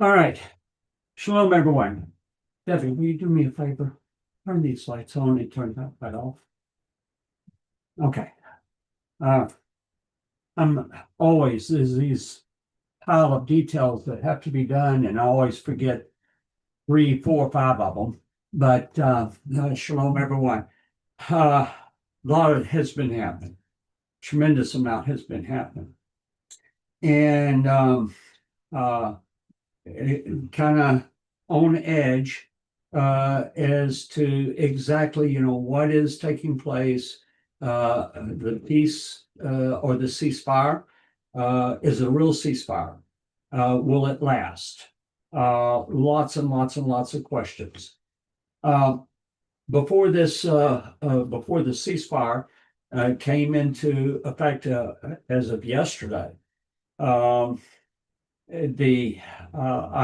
All right. Shalom, everyone. Debbie, will you do me a favor? Turn these lights on and turn that light off. Okay. Uh, I'm always, there's these pile of details that have to be done, and I always forget three, four, five of them. But shalom, everyone. A lot has been happening. Tremendous amount has been happening. And kind of on edge as to exactly, what is taking place. The peace or the ceasefire is a real ceasefire. Will it last? Lots and lots and lots of questions. Before the ceasefire came into effect as of yesterday, I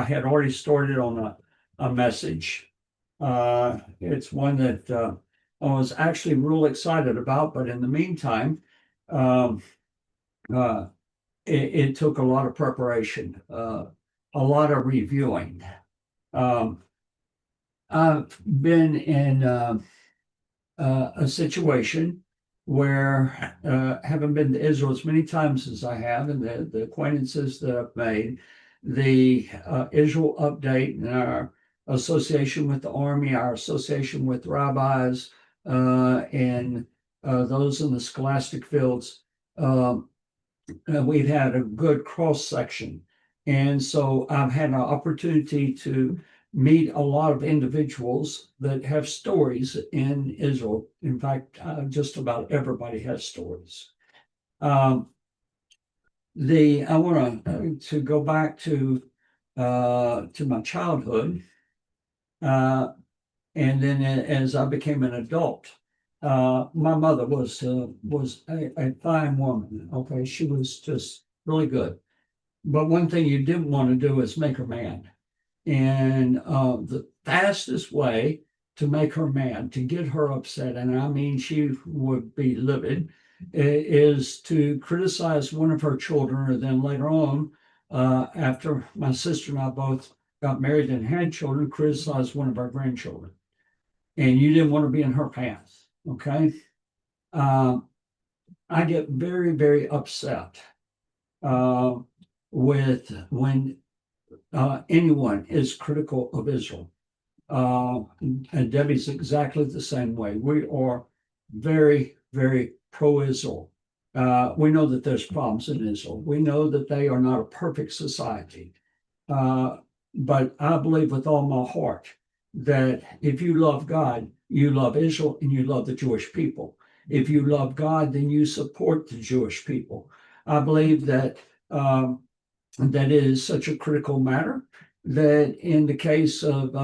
had already started on a message. It's one that I was actually real excited about, but in the meantime, it took a lot of preparation, a lot of reviewing. I've been in a situation where having been to Israel as many times as I have, and the acquaintances that I've made, the Israel update and our association with the army, our association with rabbis, and those in the scholastic fields, we've had a good cross section. And so I've had an opportunity to meet a lot of individuals that have stories in Israel. In fact, just about everybody has stories. I want to go back to my childhood, and then as I became an adult. My mother was a fine woman. Okay, she was just really good. But one thing you didn't want to do is make her mad. And the fastest way to make her mad, to get her upset, and I mean she would be livid, is to criticize one of her children, or then later on, after my sister and I both got married and had children, criticize one of our grandchildren. And you didn't want to be in her path, okay? I get very, very upset with when anyone is critical of Israel. And Debbie's exactly the same way. We are very, very pro-Israel. We know that there's problems in Israel. We know that they are not a perfect society. But I believe with all my heart that if you love God, you love Israel and you love the Jewish people. If you love God, then you support the Jewish people. I believe that that is such a critical matter that in the case of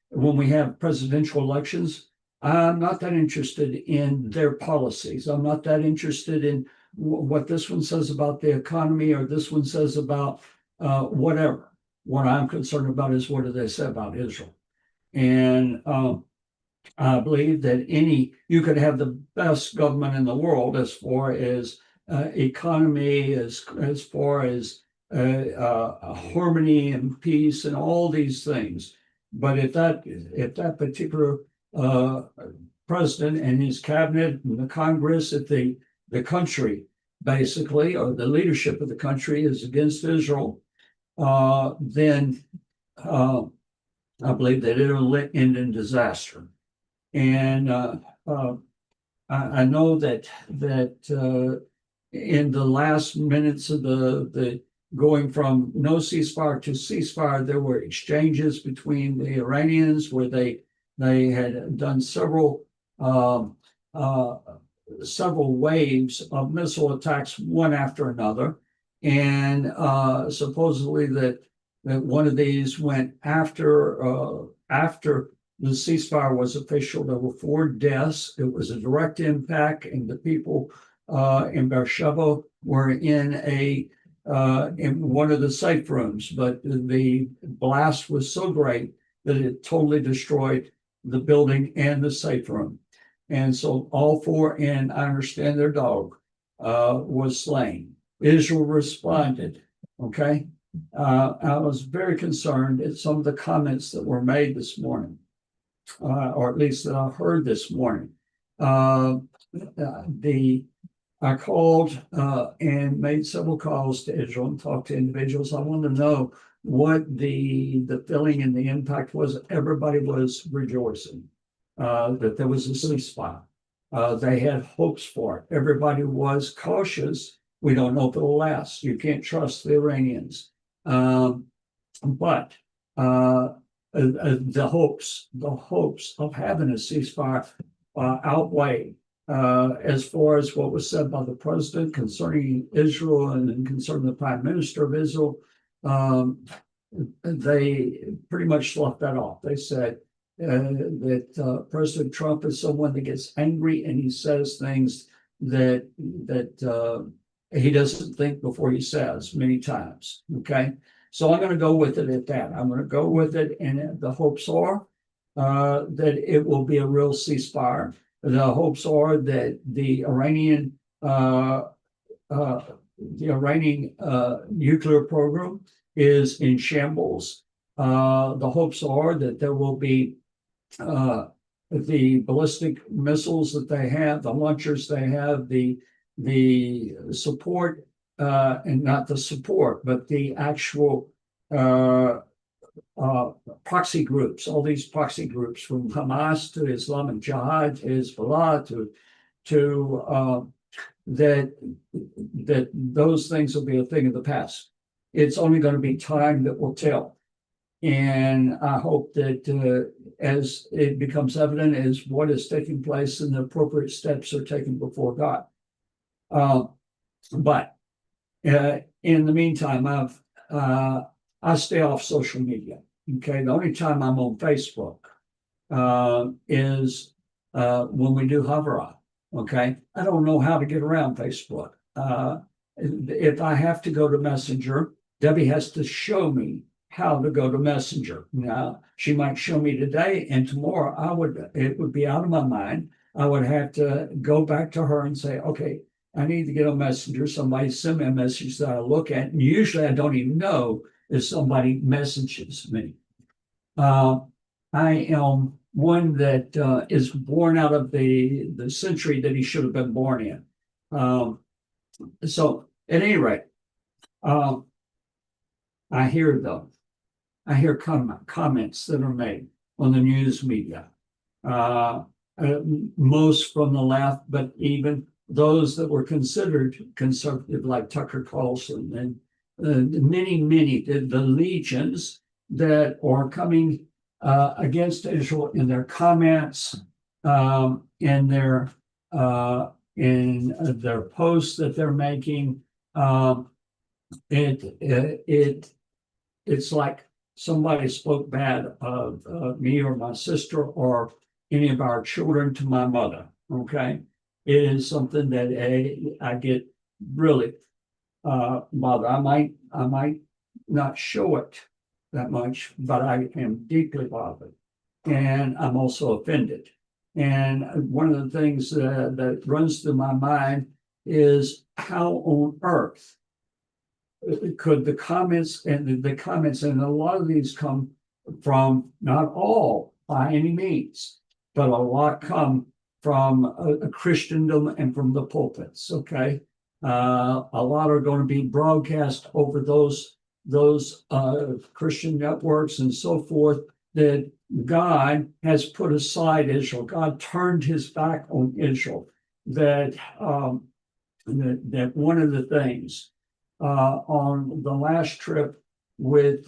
when we have presidential elections, I'm not that interested in their policies. I'm not that interested in what this one says about the economy or this one says about whatever. What I'm concerned about is what do they say about Israel. And I believe that you could have the best government in the world as far as economy, as far as harmony and peace and all these things. But if that particular president and his cabinet and the Congress, if the country basically, or the leadership of the country is against Israel, then I believe that it'll end in disaster. And I know that in the last minutes of the going from no ceasefire to ceasefire, there were exchanges between the Iranians where they had done several waves of missile attacks, one after another, and supposedly that one of these went after the ceasefire was official. There were 4 deaths. It was a direct impact, and the people in Beersheba were in one of the safe rooms, but the blast was so great that it totally destroyed the building and the safe room. And so all 4, and I understand their dog, was slain. Israel responded, okay? I was very concerned at some of the comments that were made this morning, or at least that I heard this morning. I called and made several calls to Israel and talked to individuals. I wanted to know what the feeling and the impact was. Everybody was rejoicing that there was a ceasefire. They had hopes for it. Everybody was cautious. We don't know if it'll last. You can't trust the Iranians. But the hopes of having a ceasefire outweigh as far as what was said by the president concerning Israel and concerning the prime minister of Israel. They pretty much sloughed that off. They said that President Trump is someone that gets angry and he says things that he doesn't think before he says many times. Okay, so I'm going to go with it at that. I'm going to go with it, and the hopes are that it will be a real ceasefire. The hopes are that the Iranian nuclear program is in shambles. The hopes are that there will be the ballistic missiles that they have, the launchers they have, the support, and not the support, but the actual proxy groups, all these proxy groups from Hamas to Islamic Jihad to Hezbollah to that those things will be a thing of the past. It's only going to be time that will tell. And I hope that as it becomes evident as what is taking place and the appropriate steps are taken before God. But in the meantime, I stay off social media. Okay, the only time I'm on Facebook is when we do Havara. Okay, I don't know how to get around Facebook. If I have to go to Messenger, Debbie has to show me how to go to Messenger. Now, she might show me today, and tomorrow it would be out of my mind. I would have to go back to her and say, okay, I need to get a Messenger. Somebody send me a message that I look at. And usually I don't even know if somebody messages me. I am one that is born out of the century that he should have been born in. So at any rate, I hear comments that are made on the news media, most from the left, but even those that were considered conservative, like Tucker Carlson and many, the legions that are coming against Israel in their comments, in their posts that they're making. It's like somebody spoke bad of me or my sister or any of our children to my mother. Okay, it is something that I get really bothered. I might not show it that much, but I am deeply bothered, and I'm also offended. And one of the things that runs through my mind is how on earth could the comments and a lot of these come from, not all by any means, but a lot come from a Christendom and from the pulpits. Okay, a lot are going to be broadcast over those Christian networks and so forth, that God has put aside Israel. God turned his back on Israel. That one of the things on the last trip with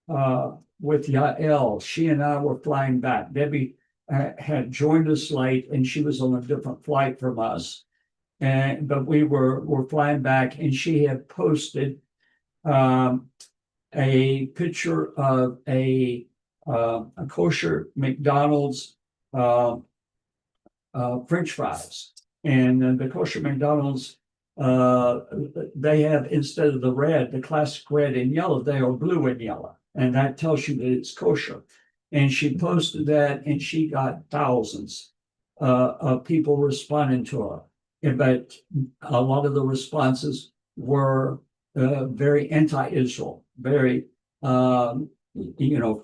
Yael, she and I were flying back. Debbie had joined us late, and she was on a different flight from us. But we were flying back, and she had posted a picture of a kosher McDonald's French fries, and the kosher McDonald's they have, instead of the red, the classic red and yellow, they are blue and yellow, and that tells you that it's kosher. And she posted that, and she got thousands of people responding to her. But a lot of the responses were very anti-Israel, very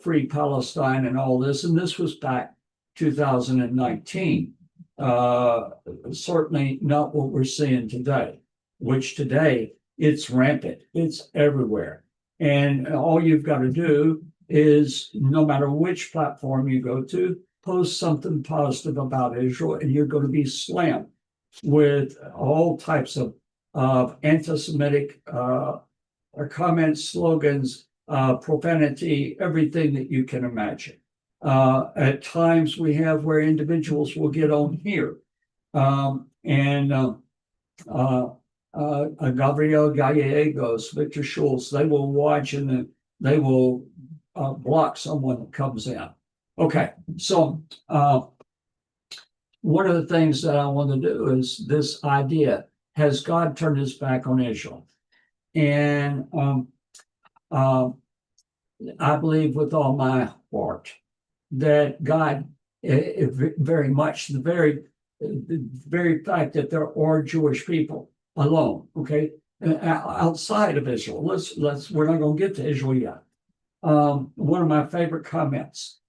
free Palestine and all this. And this was back 2019. Certainly not what we're seeing today, which today it's rampant, it's everywhere. And all you've got to do is, no matter which platform you go to, post something positive about Israel, and you're going to be slammed with all types of anti-Semitic comments, slogans, profanity, everything that you can imagine. At times we have where individuals will get on here Gabriel Gallegos, Victor Schultz, they will watch and then they will block someone that comes in. Okay, so one of the things that I want to do is this idea: has God turned his back on Israel? And I believe with all my heart that God, very much, the very fact that there are Jewish people alone, okay, outside of Israel. We're not going to get to Israel yet. One of my favorite comments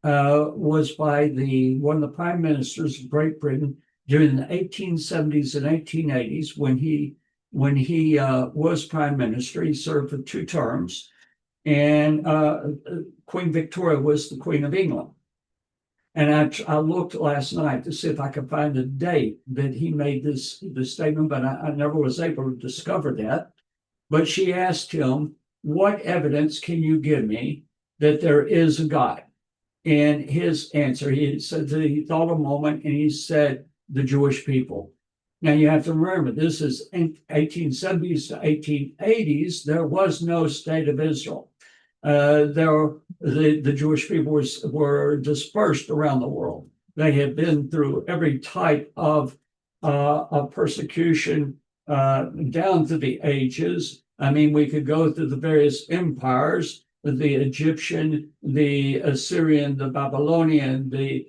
was by one of the prime ministers of Great Britain during the 1870s and 1880s when he was prime minister. He served for 2 terms, and Queen Victoria was the Queen of England. And I looked last night to see if I could find the date that he made this statement, but I never was able to discover that. But she asked him, "What evidence can you give me that there is a God?" And his answer, he said that he thought a moment and he said, "The Jewish people." Now you have to remember, this is in 1870s to 1880s. There was no state of Israel. The Jewish people were dispersed around the world. They had been through every type of persecution down through the ages. I mean, we could go through the various empires: the Egyptian, the Assyrian, the Babylonian, the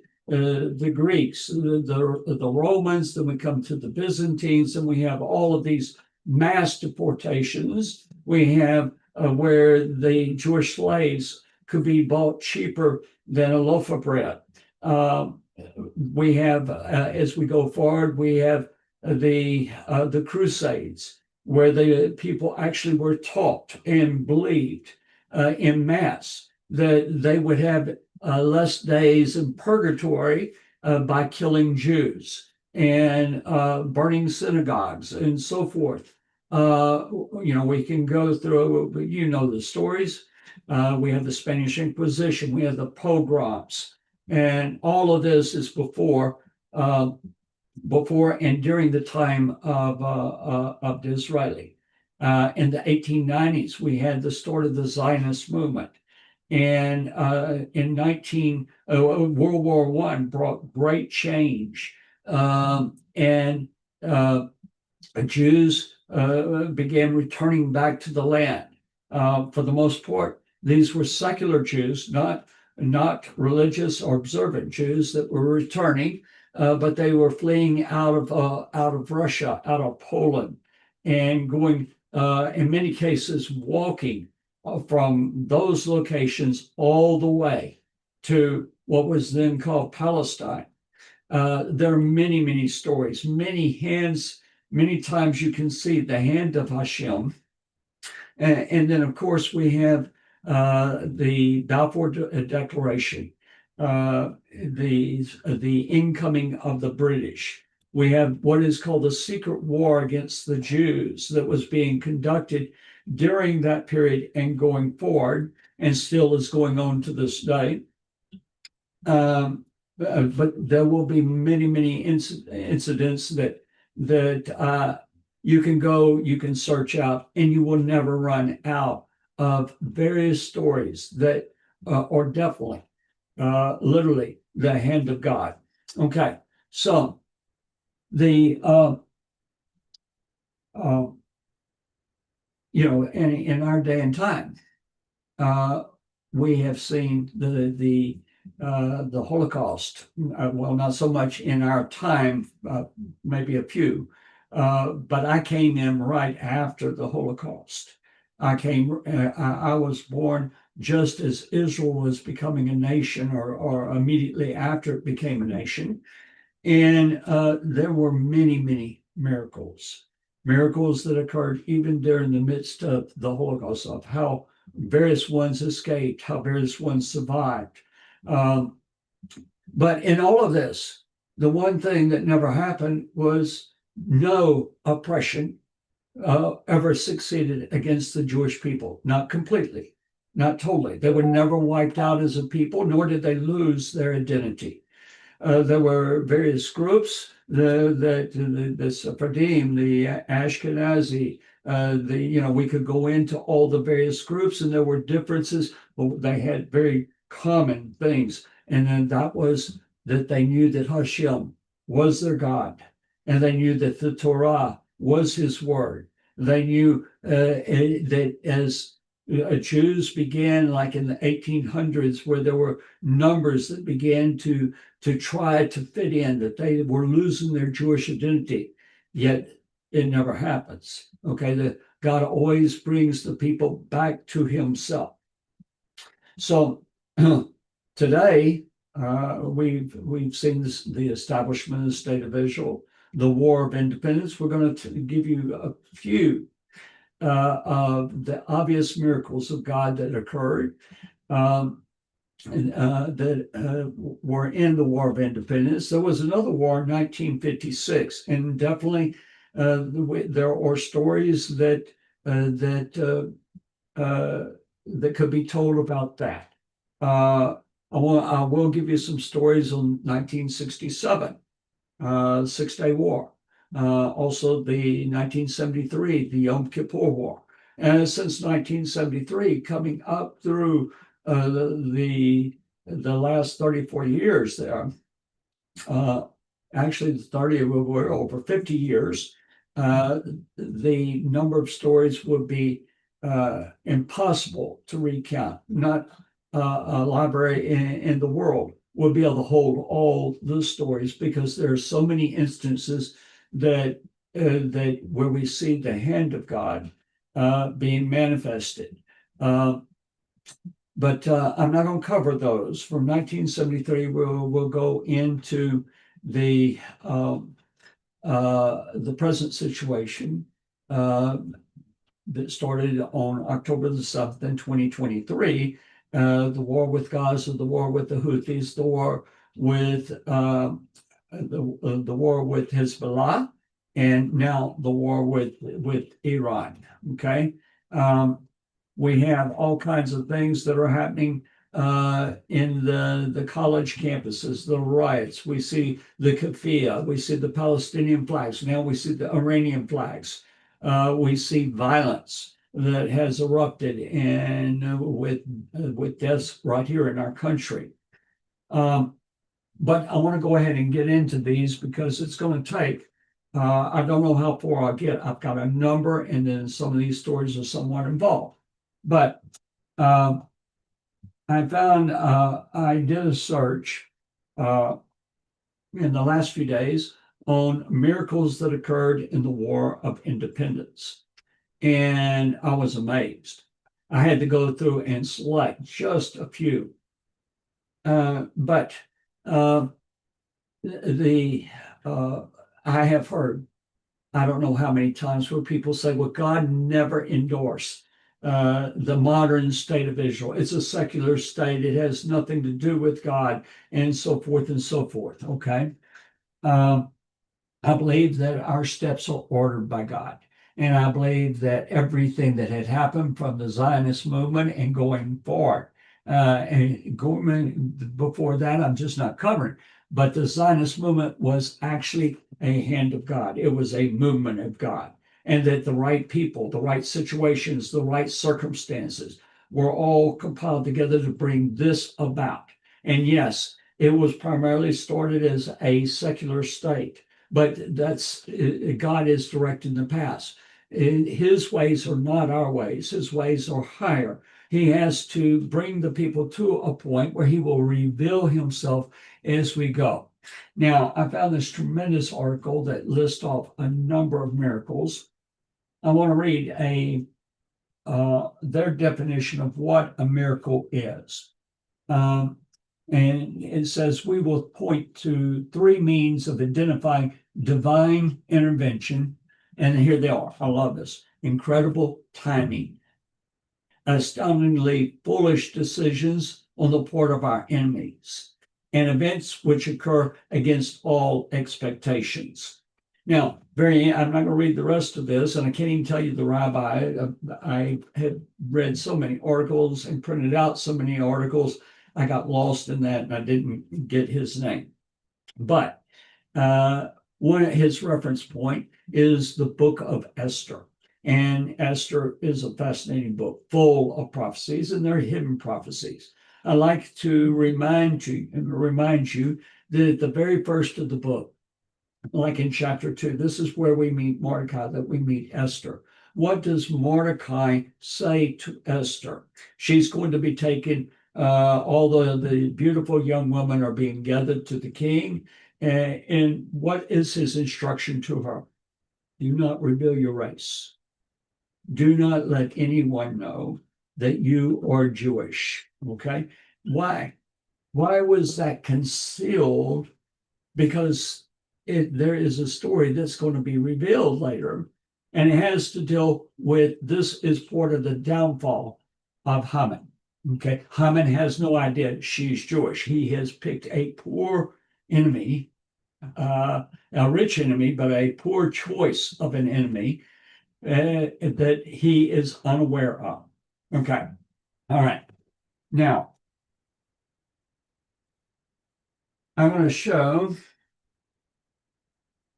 Greeks, the Romans. Then we come to the Byzantines, and we have all of these mass deportations. We have where the Jewish slaves could be bought cheaper than a loaf of bread. We have, as we go forward, we have the Crusades, where the people actually were taught and believed in mass that they would have less days in purgatory by killing Jews and burning synagogues and so forth. We can go through, the stories. We have the Spanish Inquisition, we have the pogroms, and all of this is before and during the time of Disraeli. In the 1890s, we had the start of the Zionist movement. And in World War I brought great change. And Jews began returning back to the land. For the most part, these were secular Jews, not religious or observant Jews that were returning, but they were fleeing out of Russia, out of Poland, and going, in many cases, walking from those locations all the way to what was then called Palestine. There are many, many stories, many hands. Many times you can see the hand of Hashem. And then, of course, we have the Balfour Declaration, the incoming of the British. We have what is called a secret war against the Jews that was being conducted during that period and going forward, and still is going on to this day. But there will be many, many incidents that you can search out, and you will never run out of various stories that are definitely, literally, the hand of God. Okay, so in our day and time, we have seen the Holocaust. Well, not so much in our time, maybe a few, But I came in right after the Holocaust. I was born just as Israel was becoming a nation, or immediately after it became a nation. And there were many, many miracles that occurred even during the midst of the Holocaust, of how various ones escaped, how various ones survived. Um, but in all of this, the one thing that never happened was no oppression ever succeeded against the Jewish people. Not completely, not totally. They were never wiped out as a people, nor did they lose their identity. There were various groups, the Sephardim, the Ashkenazi, we could go into all the various groups, and there were differences, but they had very common things. And then that was that they knew that Hashem was their God, and they knew that the Torah was his word. They knew that as Jews began, like in the 1800s, where there were numbers that began to try to fit in, that they were losing their Jewish identity, yet it never happens. Okay, God always brings the people back to himself. So today, we've seen the establishment of the state of Israel, the War of Independence. We're going to give you a few of the obvious miracles of God that occurred, that were in the War of Independence. There was another war in 1956, and definitely there are stories that could be told about that. I will give you some stories on 1967, Six-Day War. Also the 1973, the Yom Kippur War. And since 1973, coming up through the last 34 years there, actually the 30 were over 50 years, the number of stories would be impossible to recount. Not a library in the world would be able to hold all the stories, because there are so many instances that where we see the hand of God being manifested. But I'm not going to cover those. From 1973, we'll go into the present situation that started on October the 7th in 2023. The war with Gaza, the war with the Houthis, the war with the war with Hezbollah, and now the war with Iran. Okay, we have all kinds of things that are happening in the college campuses, the riots. We see the keffiyeh, we see the Palestinian flags. Now we see the Iranian flags. We see violence that has erupted, and with deaths right here in our country. But I want to go ahead and get into these, because it's going to take, I don't know how far I'll get. I've got a number, and then some of these stories are somewhat involved. But I found, I did a search in the last few days on miracles that occurred in the War of Independence. And I was amazed. I had to go through and select just a few. But I have heard, I don't know how many times, where people say, well, God never endorsed the modern state of Israel. It's a secular state. It has nothing to do with God, and so forth and so forth. Okay. I believe that our steps are ordered by God. And I believe that everything that had happened from the Zionist movement and going forward, and going before that, I'm just not covering. But the Zionist movement was actually a hand of God. It was a movement of God. And that the right people, the right situations, the right circumstances were all compiled together to bring this about. And yes, it was primarily started as a secular state, but God is directing the path. His ways are not our ways. His ways are higher. He has to bring the people to a point where he will reveal himself as we go. Now, I found this tremendous article that lists off a number of miracles. I want to read their definition of what a miracle is. And it says, we will point to three means of identifying divine intervention. And here they are. I love this. Incredible timing, astoundingly foolish decisions on the part of our enemies, and events which occur against all expectations. Now, I'm not going to read the rest of this, and I can't even tell you the rabbi. I had read so many articles and printed out so many articles. I got lost in that and I didn't get his name. But one of his reference point is the book of Esther. And Esther is a fascinating book full of prophecies, and they're hidden prophecies. I like to remind you that at the very first of the book, like in chapter 2, this is where we meet Mordecai, that we meet Esther. What does Mordecai say to Esther? She's going to be taken, all the beautiful young women are being gathered to the king. And what is his instruction to her? Do not reveal your race. Do not let anyone know that you are Jewish. Okay. Why? Why was that concealed? Because there is a story that's going to be revealed later, and it has to deal with, this is part of the downfall of Haman. Okay. Haman has no idea she's Jewish. He has picked a poor enemy, a rich enemy, but a poor choice of an enemy that he is unaware of. Okay. All right. Now, I'm going to show,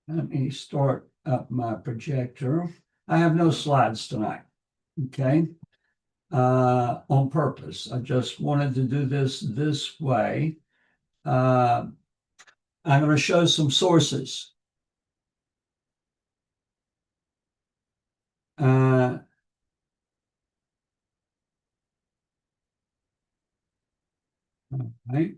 let me start up my projector. I have no slides tonight. Okay. On purpose. I just wanted to do this way. I'm going to show some sources. Right.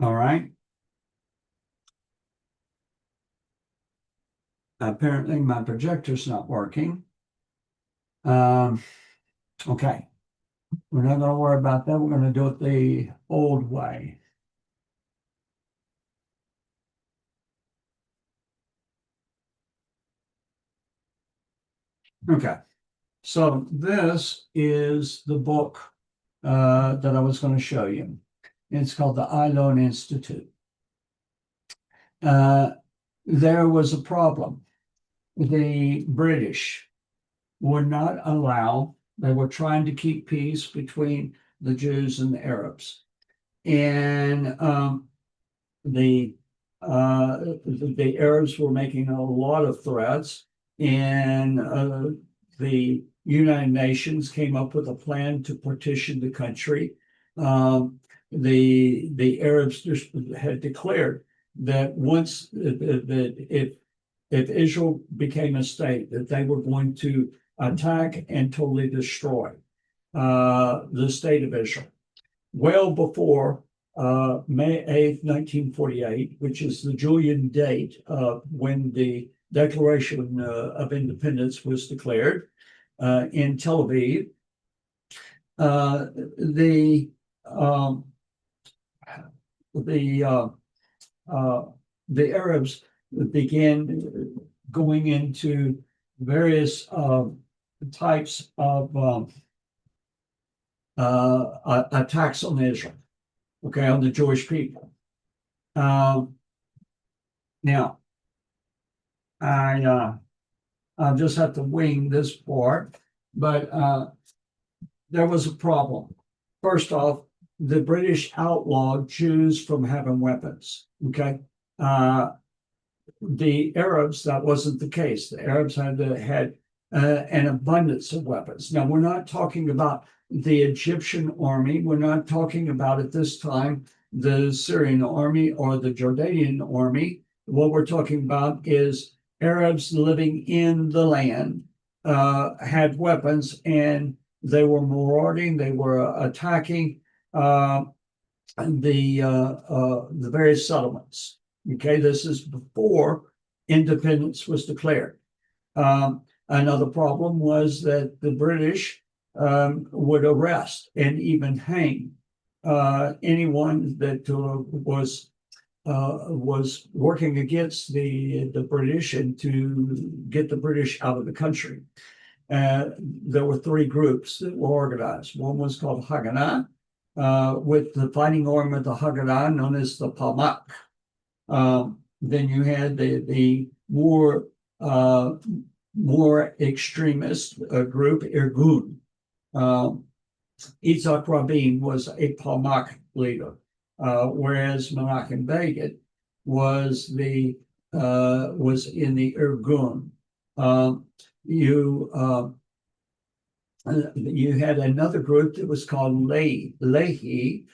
All right. Apparently my projector's not working. Okay. We're not going to worry about that. We're going to do it the old way. Okay. So this is the book that I was going to show you. It's called the Ayalon Institute. There was a problem. The British would not allow, they were trying to keep peace between the Jews and the Arabs. And the Arabs were making a lot of threats, and the United Nations came up with a plan to partition the country. The Arabs had declared that once that if Israel became a state, that they were going to attack and totally destroy the state of Israel. Well before May 8th, 1948, which is the Julian date of when the Declaration of Independence was declared in Tel Aviv, the Arabs began going into various types of attacks on Israel, okay, on the Jewish people. Now, I'll just have to wing this part, but there was a problem. First off, the British outlawed Jews from having weapons, okay? The Arabs, that wasn't the case. The Arabs had an abundance of weapons. Now, we're not talking about the Egyptian army. We're not talking about at this time the Syrian army or the Jordanian army. What we're talking about is Arabs living in the land had weapons, and they were marauding, they were attacking the various settlements. Okay, this is before independence was declared. Another problem was that the British would arrest and even hang anyone that was working against the British and to get the British out of the country. There were three groups that were organized. One was called Haganah, with the fighting arm of the Haganah known as the Palmach. Then you had the more extremist group, Irgun. Yitzhak Rabin was a Palmach leader, whereas Menachem Begin was in the Irgun. You had another group that was called Lehi,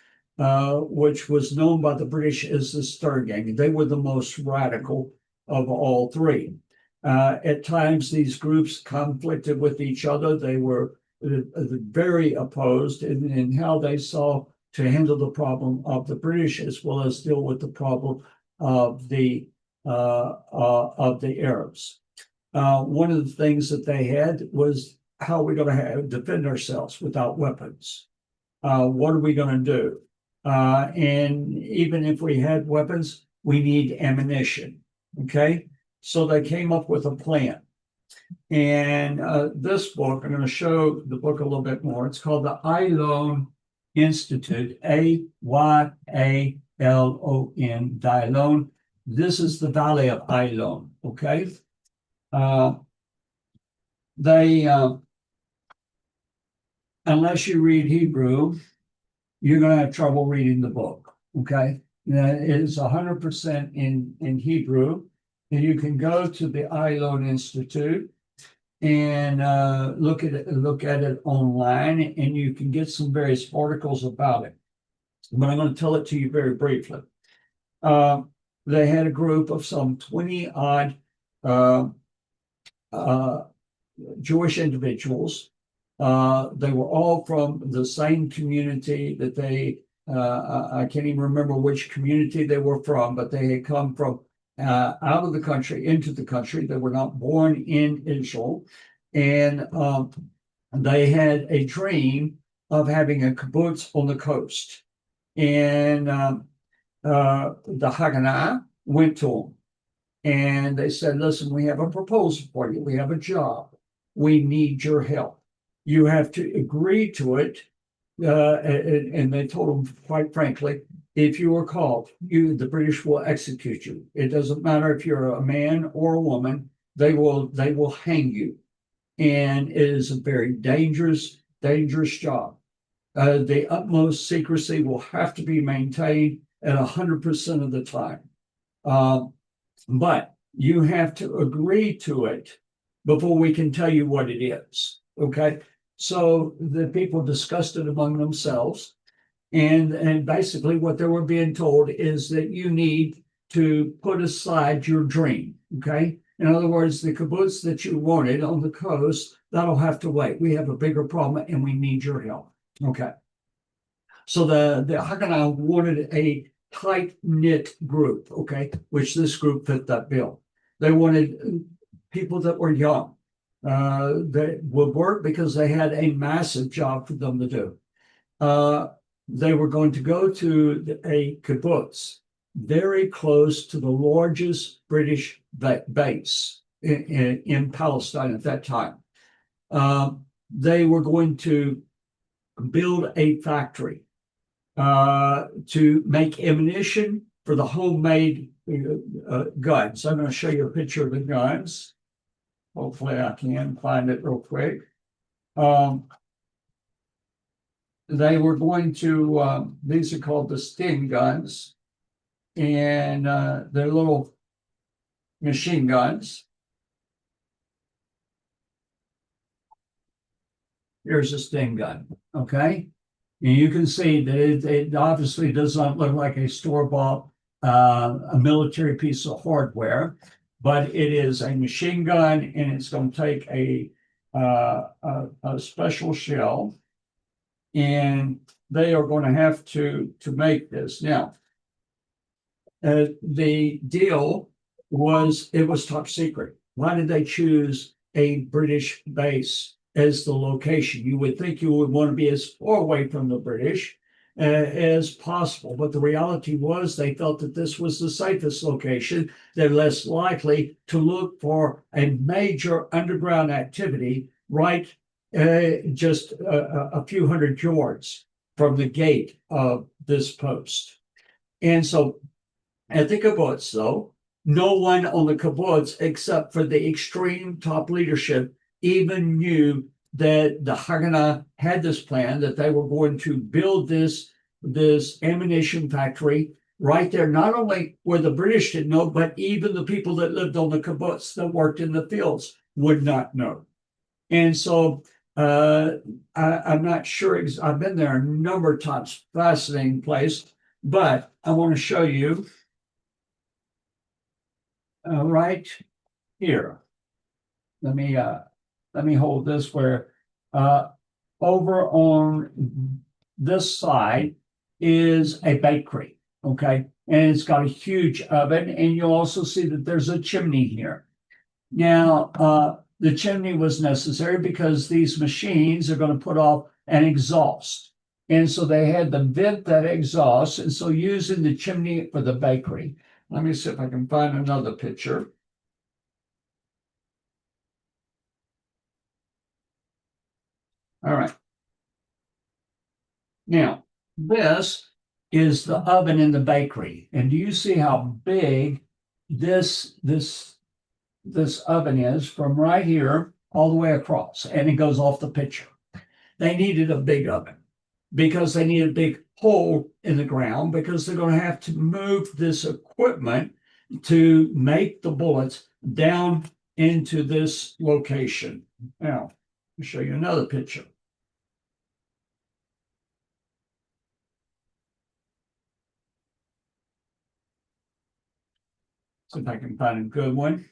which was known by the British as the Stern Gang. They were the most radical of all three. At times, these groups conflicted with each other. They were very opposed in how they saw to handle the problem of the British, as well as deal with the problem of the Arabs. One of the things that they had was, how are we going to defend ourselves without weapons? What are we going to do? And even if we had weapons, we need ammunition. Okay, so they came up with a plan. And this book, I'm going to show the book a little bit more. It's called the Ayalon Institute, Ayalon, Ayalon. This is the Valley of Ayalon. Okay, unless you read Hebrew, you're going to have trouble reading the book. Okay, it is 100% in Hebrew. And you can go to the Ayalon Institute and look at it online, and you can get some various articles about it. But I'm going to tell it to you very briefly. They had a group of some 20 odd Jewish individuals. They were all from the same community that I can't even remember which community they were from, but they had come from out of the country into the country. They were not born in Israel. And they had a dream of having a kibbutz on the coast. And the Haganah went to them. And they said, listen, we have a proposal for you. We have a job. We need your help. You have to agree to it. And they told them, quite frankly, if you are called, the British will execute you. It doesn't matter if you're a man or a woman, they will hang you. And it is a very dangerous job. The utmost secrecy will have to be maintained at 100% of the time. But you have to agree to it before we can tell you what it is. Okay. So the people discussed it among themselves. And basically what they were being told is that you need to put aside your dream. Okay. In other words, the kibbutz that you wanted on the coast, that'll have to wait. We have a bigger problem and we need your help. Okay. So the Haganah wanted a tight-knit group, okay, which this group fit that bill. They wanted people that were young, that would work because they had a massive job for them to do. They were going to go to a kibbutz very close to the largest British base in Palestine at that time. They were going to build a factory to make ammunition for the homemade guns. I'm going to show you a picture of the guns. Hopefully I can find it real quick. They were going to, these are called the Sting guns, and they're little machine guns. Here's a Sting gun, okay? And you can see that it obviously does not look like a store-bought a military piece of hardware. but it is a machine gun, and it's going to take a special shell, and they are going to have to make this. Now, the deal was it was top secret. Why did they choose a British base as the location? You would think you would want to be as far away from the British as possible, but the reality was they felt that this was the safest location. They're less likely to look for a major underground activity right just a few hundred yards from the gate of this post. And so at the kibbutz, though, no one on the kibbutz, except for the extreme top leadership, even knew that the Haganah had this plan, that they were going to build this ammunition factory right there. Not only where the British didn't know, but even the people that lived on the kibbutz that worked in the fields would not know. And so I'm not sure. I've been there a number of times. Fascinating place. But I want to show you right here. Let me hold this where over on this side is a bakery, okay? And it's got a huge oven, and you'll also see that there's a chimney here. Now, the chimney was necessary because these machines are going to put off an exhaust. And so they had to vent that exhaust, and so using the chimney for the bakery. Let me see if I can find another picture. All right. Now, this is the oven in the bakery. And do you see how big this oven is from right here all the way across? And it goes off the picture. They needed a big oven because they need a big hole in the ground because they're going to have to move this equipment to make the bullets down into this location. Now, I'll show you another picture. See if I can find a good one.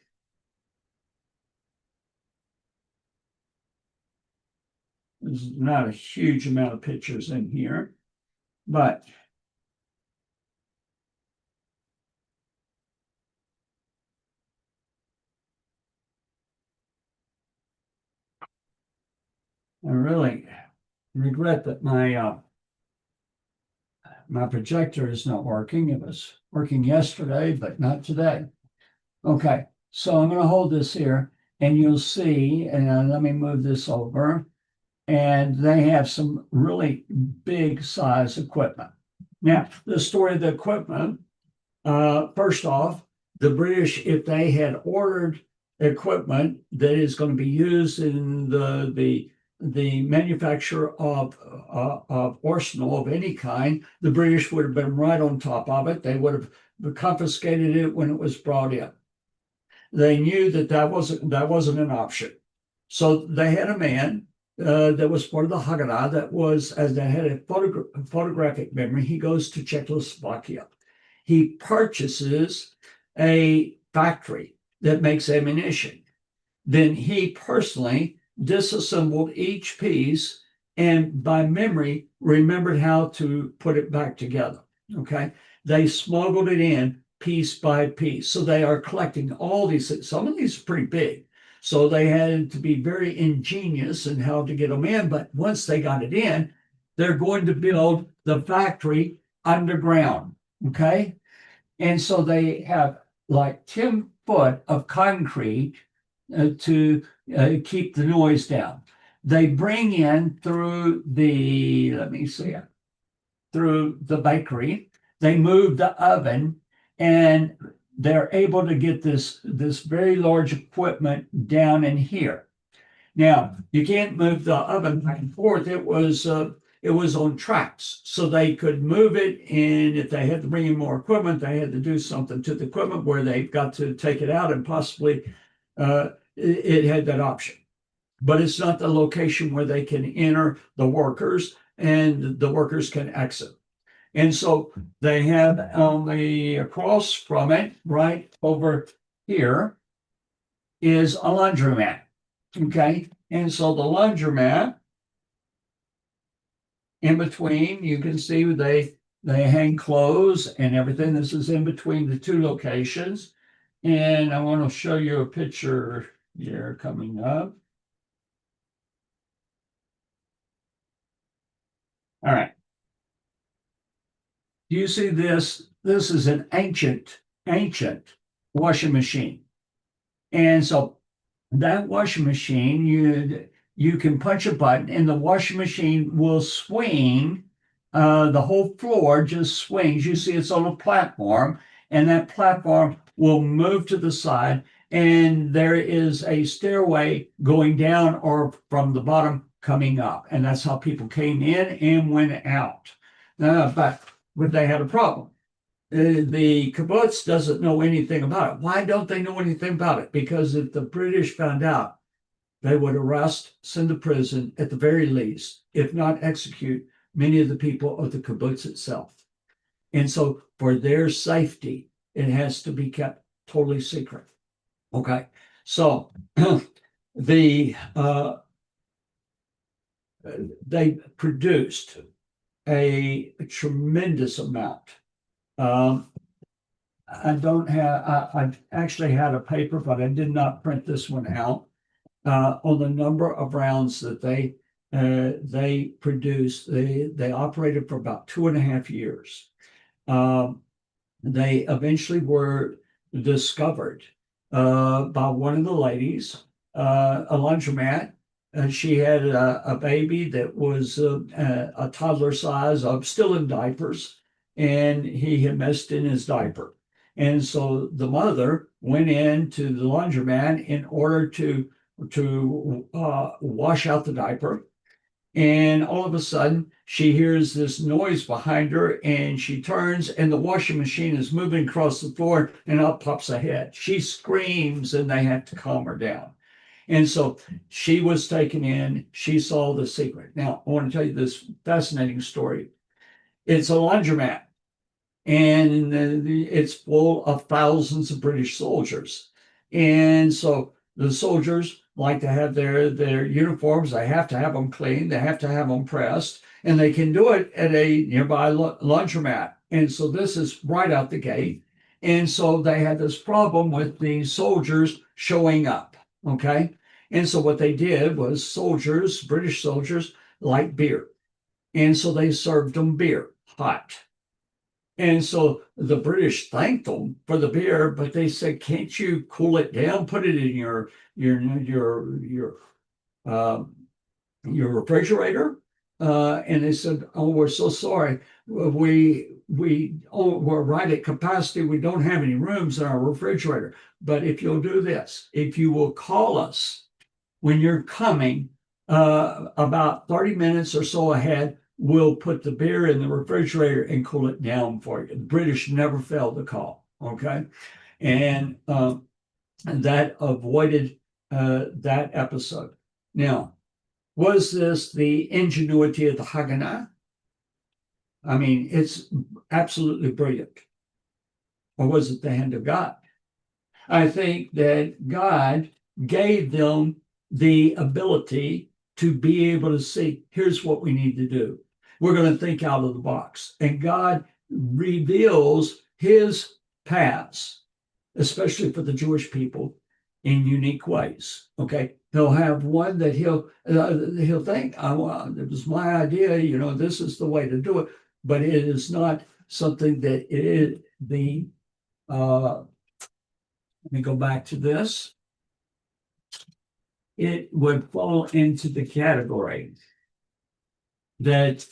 There's not a huge amount of pictures in here, but I really regret that my projector is not working. It was working yesterday, but not today. Okay, so I'm going to hold this here, and you'll see, and let me move this over, and they have some really big size equipment. Now, the story of the equipment, first off, the British, if they had ordered equipment that is going to be used in the manufacture of arsenal of any kind, the British would have been right on top of it. They would have confiscated it when it was brought in. They knew that wasn't an option. So they had a man that was part of the Haganah that had a photographic memory. He goes to Czechoslovakia. He purchases a factory that makes ammunition. Then he personally disassembled each piece and by memory remembered how to put it back together. Okay. They smuggled it in piece by piece. So they are collecting all these things. Some of these are pretty big. So they had to be very ingenious in how to get them in. But once they got it in, they're going to build the factory underground. Okay. And so they have like 10 foot of concrete to keep the noise down. They bring in through through the bakery, they move the oven, and they're able to get this very large equipment down in here. Now, you can't move the oven back and forth. It was on tracks, so they could move it. And if they had to bring in more equipment, they had to do something to the equipment where they've got to take it out, and possibly it had that option. But it's not the location where they can enter the workers and the workers can exit. And so they have on the across from it, right over here is a laundromat. Okay. And so the laundromat, in between, you can see they hang clothes and everything. This is in between the two locations. And I want to show you a picture here coming up. All right. Do you see this? This is an ancient washing machine. And so that washing machine, you can punch a button and the washing machine will swing. The whole floor just swings. You see it's on a platform, and that platform will move to the side, and there is a stairway going down or from the bottom coming up. And that's how people came in and went out. But they had a problem. The kibbutz doesn't know anything about it. Why don't they know anything about it? Because if the British found out, they would arrest, send to prison, at the very least, if not execute many of the people of the kibbutz itself. And so for their safety, it has to be kept totally secret. Okay. So they produced a tremendous amount. I actually had a paper, but I did not print this one out, on the number of rounds that they produced. They operated for about 2.5 years. They eventually were discovered by one of the ladies, a laundromat. She had a baby that was a toddler size, still in diapers, and he had messed in his diaper. And so the mother went into the laundromat in order to wash out the diaper. And all of a sudden, she hears this noise behind her, and she turns, and the washing machine is moving across the floor, and up pops a head. She screams, and they have to calm her down. And so she was taken in. She saw the secret. Now, I want to tell you this fascinating story. It's a laundromat, and it's full of thousands of British soldiers. And so the soldiers like to have their uniforms. They have to have them cleaned. They have to have them pressed, and they can do it at a nearby laundromat. And so this is right out the gate. And so they had this problem with the soldiers showing up. Okay. And so what they did was British soldiers, like beer. And so they served them beer hot. And so the British thanked them for the beer, but they said, "Can't you cool it down? Put it in your refrigerator." And they said, "Oh, we're so sorry. We're right at capacity. We don't have any rooms in our refrigerator. But if you'll do this, if you will call us when you're coming, about 30 minutes or so ahead, we'll put the beer in the refrigerator and cool it down for you." The British never failed to call. Okay. And that avoided that episode. Now, was this the ingenuity of the Haganah? I mean, it's absolutely brilliant. Or was it the hand of God? I think that God gave them the ability to be able to see, here's what we need to do. We're going to think out of the box. And God reveals his paths, especially for the Jewish people, in unique ways. Okay. He'll have one that he'll think, "Oh, it was my idea, this is the way to do it." But it is not something that let me go back to this. It would fall into the category that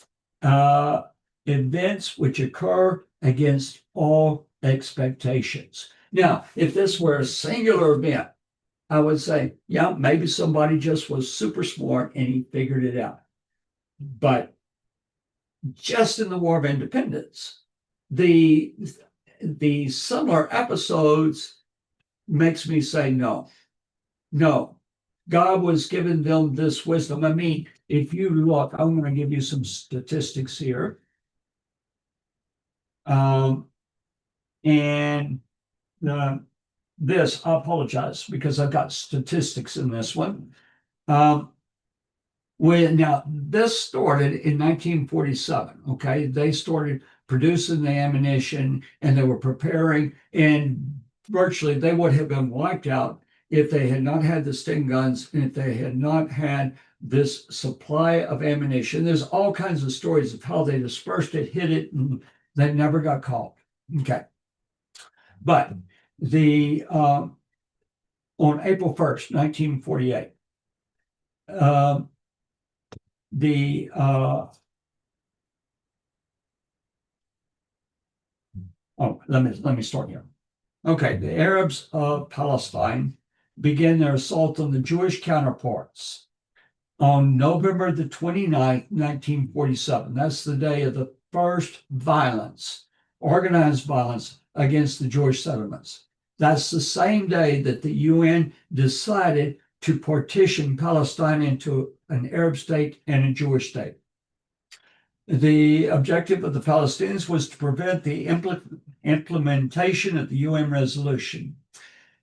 events which occur against all expectations. Now, if this were a singular event, I would say, yeah, maybe somebody just was super smart and he figured it out. But just in the War of Independence, the similar episodes makes me say no. God was giving them this wisdom. I mean, if you look, I'm going to give you some statistics here. And this, I apologize because I've got statistics in this one. Now this started in 1947. Okay, they started producing the ammunition and they were preparing, and virtually they would have been wiped out if they had not had the Sting guns and if they had not had this supply of ammunition. There's all kinds of stories of how they dispersed it, hid it, and they never got caught. Okay, but the on April 1st, 1948. Let me start here. Okay, the Arabs of Palestine began their assault on the Jewish counterparts on November the 29th, 1947. That's the day of the first violence, organized violence against the Jewish settlements. That's the same day that the UN decided to partition Palestine into an Arab state and a Jewish state. The objective of the Palestinians was to prevent the implementation of the UN resolution.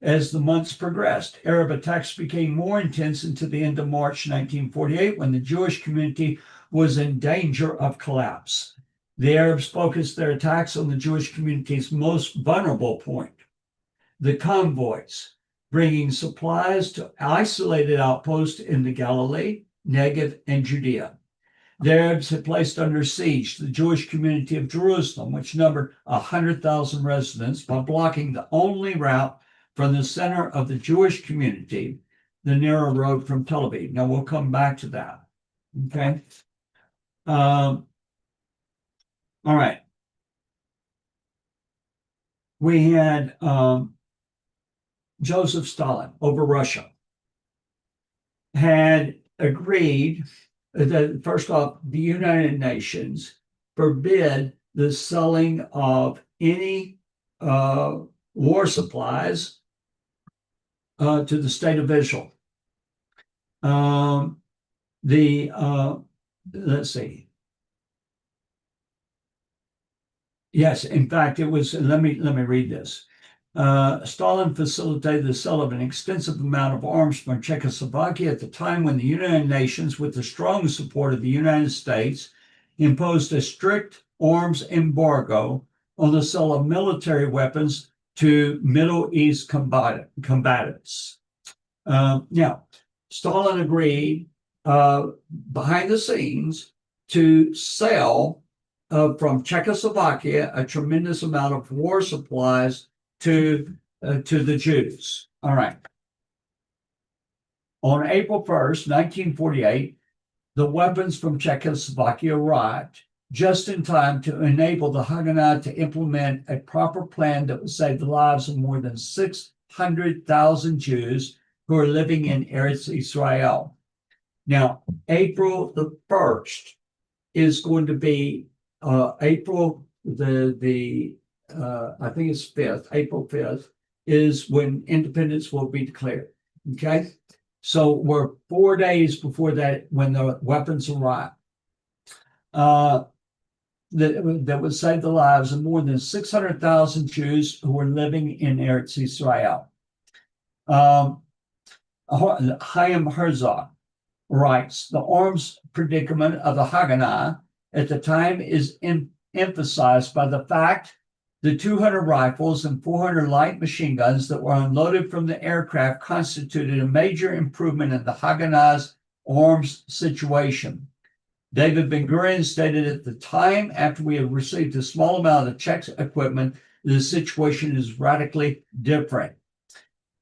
As the months progressed, Arab attacks became more intense until the end of March 1948, when the Jewish community was in danger of collapse. The Arabs focused their attacks on the Jewish community's most vulnerable point, the convoys, bringing supplies to isolated outposts in the Galilee, Negev, and Judea. The Arabs had placed under siege the Jewish community of Jerusalem, which numbered 100,000 residents, by blocking the only route from the center of the Jewish community, the narrow road from Tel Aviv. Now, we'll come back to that. Okay. All right. We had Joseph Stalin over Russia had agreed that, first off, the United Nations forbid the selling of any war supplies to the state of Israel. Let's see. Yes, in fact, it was. Let me read this. Stalin facilitated the sale of an extensive amount of arms from Czechoslovakia at the time when the United Nations, with the strong support of the United States, imposed a strict arms embargo on the sale of military weapons to Middle East combatants. Now, Stalin agreed behind the scenes to sell from Czechoslovakia a tremendous amount of war supplies to the Jews. All right. On April 1st, 1948, the weapons from Czechoslovakia arrived just in time to enable the Haganah to implement a proper plan that would save the lives of more than 600,000 Jews who are living in Eretz Israel. Now, April the 1st is going to be April I think it's 5th, April 5th, is when independence will be declared. Okay. So we're 4 days before that when the weapons arrive. That would save the lives of more than 600,000 Jews who were living in Eretz Israel. Chaim Herzog writes, the arms predicament of the Haganah at the time is emphasized by the fact the 200 rifles and 400 light machine guns that were unloaded from the aircraft constituted a major improvement in the Haganah's arms situation. David Ben-Gurion stated at the time, after we had received a small amount of Czech equipment, the situation is radically different.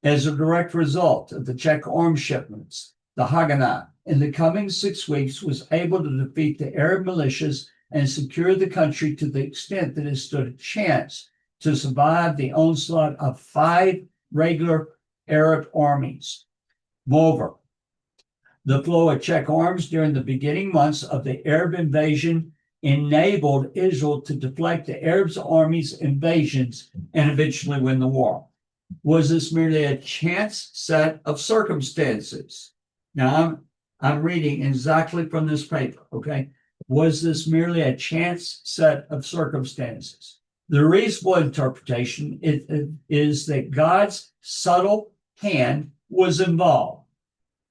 As a direct result of the Czech arms shipments, the Haganah in the coming 6 weeks was able to defeat the Arab militias and secure the country to the extent that it stood a chance to survive the onslaught of 5 regular Arab armies. Moreover, the flow of Czech arms during the beginning months of the Arab invasion enabled Israel to deflect the Arab army's invasions and eventually win the war. Was this merely a chance set of circumstances? Now, I'm reading exactly from this paper, okay? Was this merely a chance set of circumstances? The reasonable interpretation is that God's subtle hand was involved.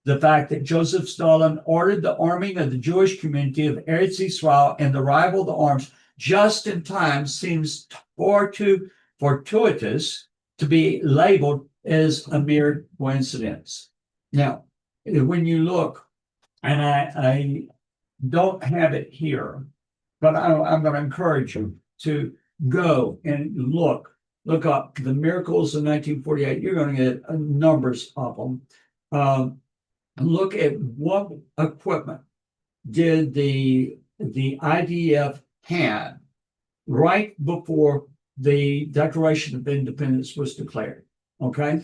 The fact that Joseph Stalin ordered the arming of the Jewish community of Eretz Yisrael and the arrival of the arms just in time seems far too fortuitous to be labeled as a mere coincidence. Now, when you look, and I don't have it here, but I'm going to encourage you to go and look up the miracles of 1948. You're going to get numbers of them. Look at what equipment did the IDF have right before the Declaration of Independence was declared. Okay,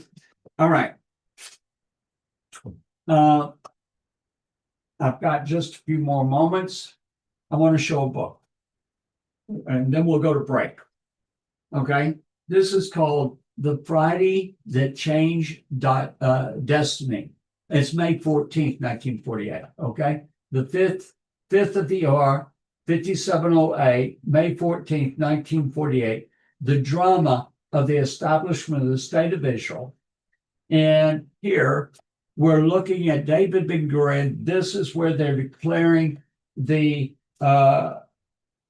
all right. I've got just a few more moments. I want to show a book, and then we'll go to break. Okay, this is called The Friday That Changed Destiny. It's May 14th, 1948. Okay, the 5th of the R, 5708, May 14th, 1948. The drama of the establishment of the state of Israel. And here we're looking at David Ben Gurion. This is where they're declaring the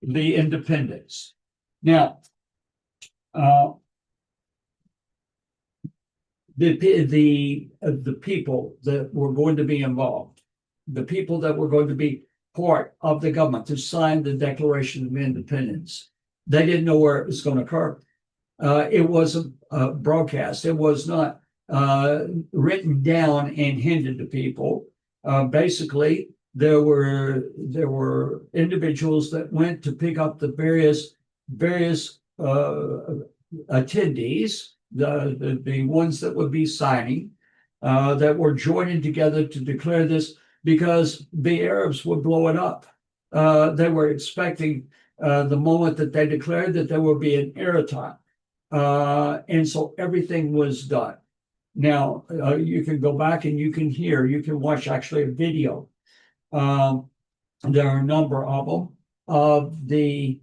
independence. Now, the people that were going to be involved, the people that were going to be part of the government to sign the Declaration of Independence, they didn't know where it was going to occur. It wasn't broadcast. It was not written down and handed to people. Basically, there were individuals that went to pick up the various attendees, the ones that would be signing, that were joining together to declare this, because the Arabs would blow it up. They were expecting the moment that they declared that there would be an air attack. And so everything was done. Now, you can go back and you can watch actually a video. There are a number of them of David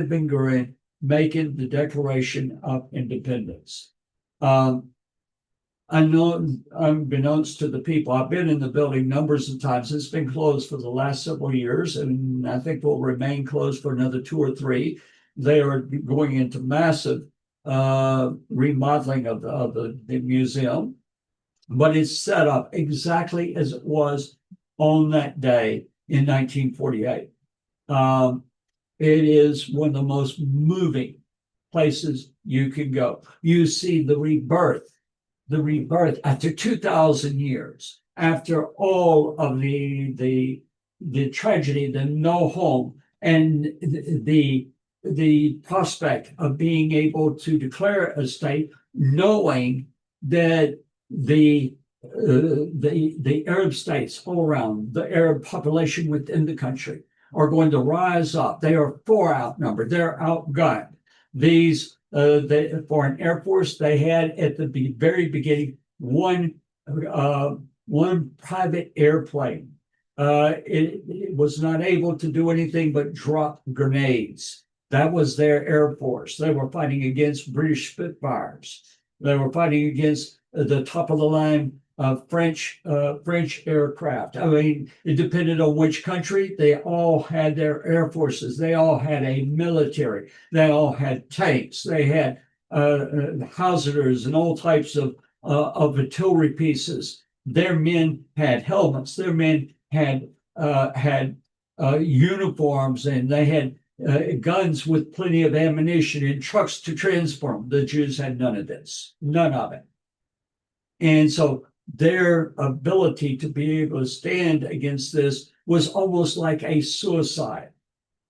Ben Gurion making the Declaration of Independence. Unbeknownst to the people, I've been in the building numbers of times. It's been closed for the last several years, and I think will remain closed for another 2 or 3. They are going into massive remodeling of the museum, but it's set up exactly as it was on that day in 1948. It is one of the most moving places you can go. You see the rebirth after 2,000 years, after all of the tragedy, the no home, and the prospect of being able to declare a state, knowing that the Arab states all around, the Arab population within the country, are going to rise up. They are far outnumbered. They're outgunned. These for an Air Force, they had at the very beginning one private airplane. It was not able to do anything but drop grenades. That was their Air Force. They were fighting against British Spitfires. They were fighting against the top of the line French aircraft. I mean, it depended on which country. They all had their air forces. They all had a military. They all had tanks. They had Howitzers and all types of artillery pieces. Their men had helmets. Their men had uniforms, and they had guns with plenty of ammunition and trucks to transport them. The Jews had none of this, none of it. And so their ability to be able to stand against this was almost like a suicide,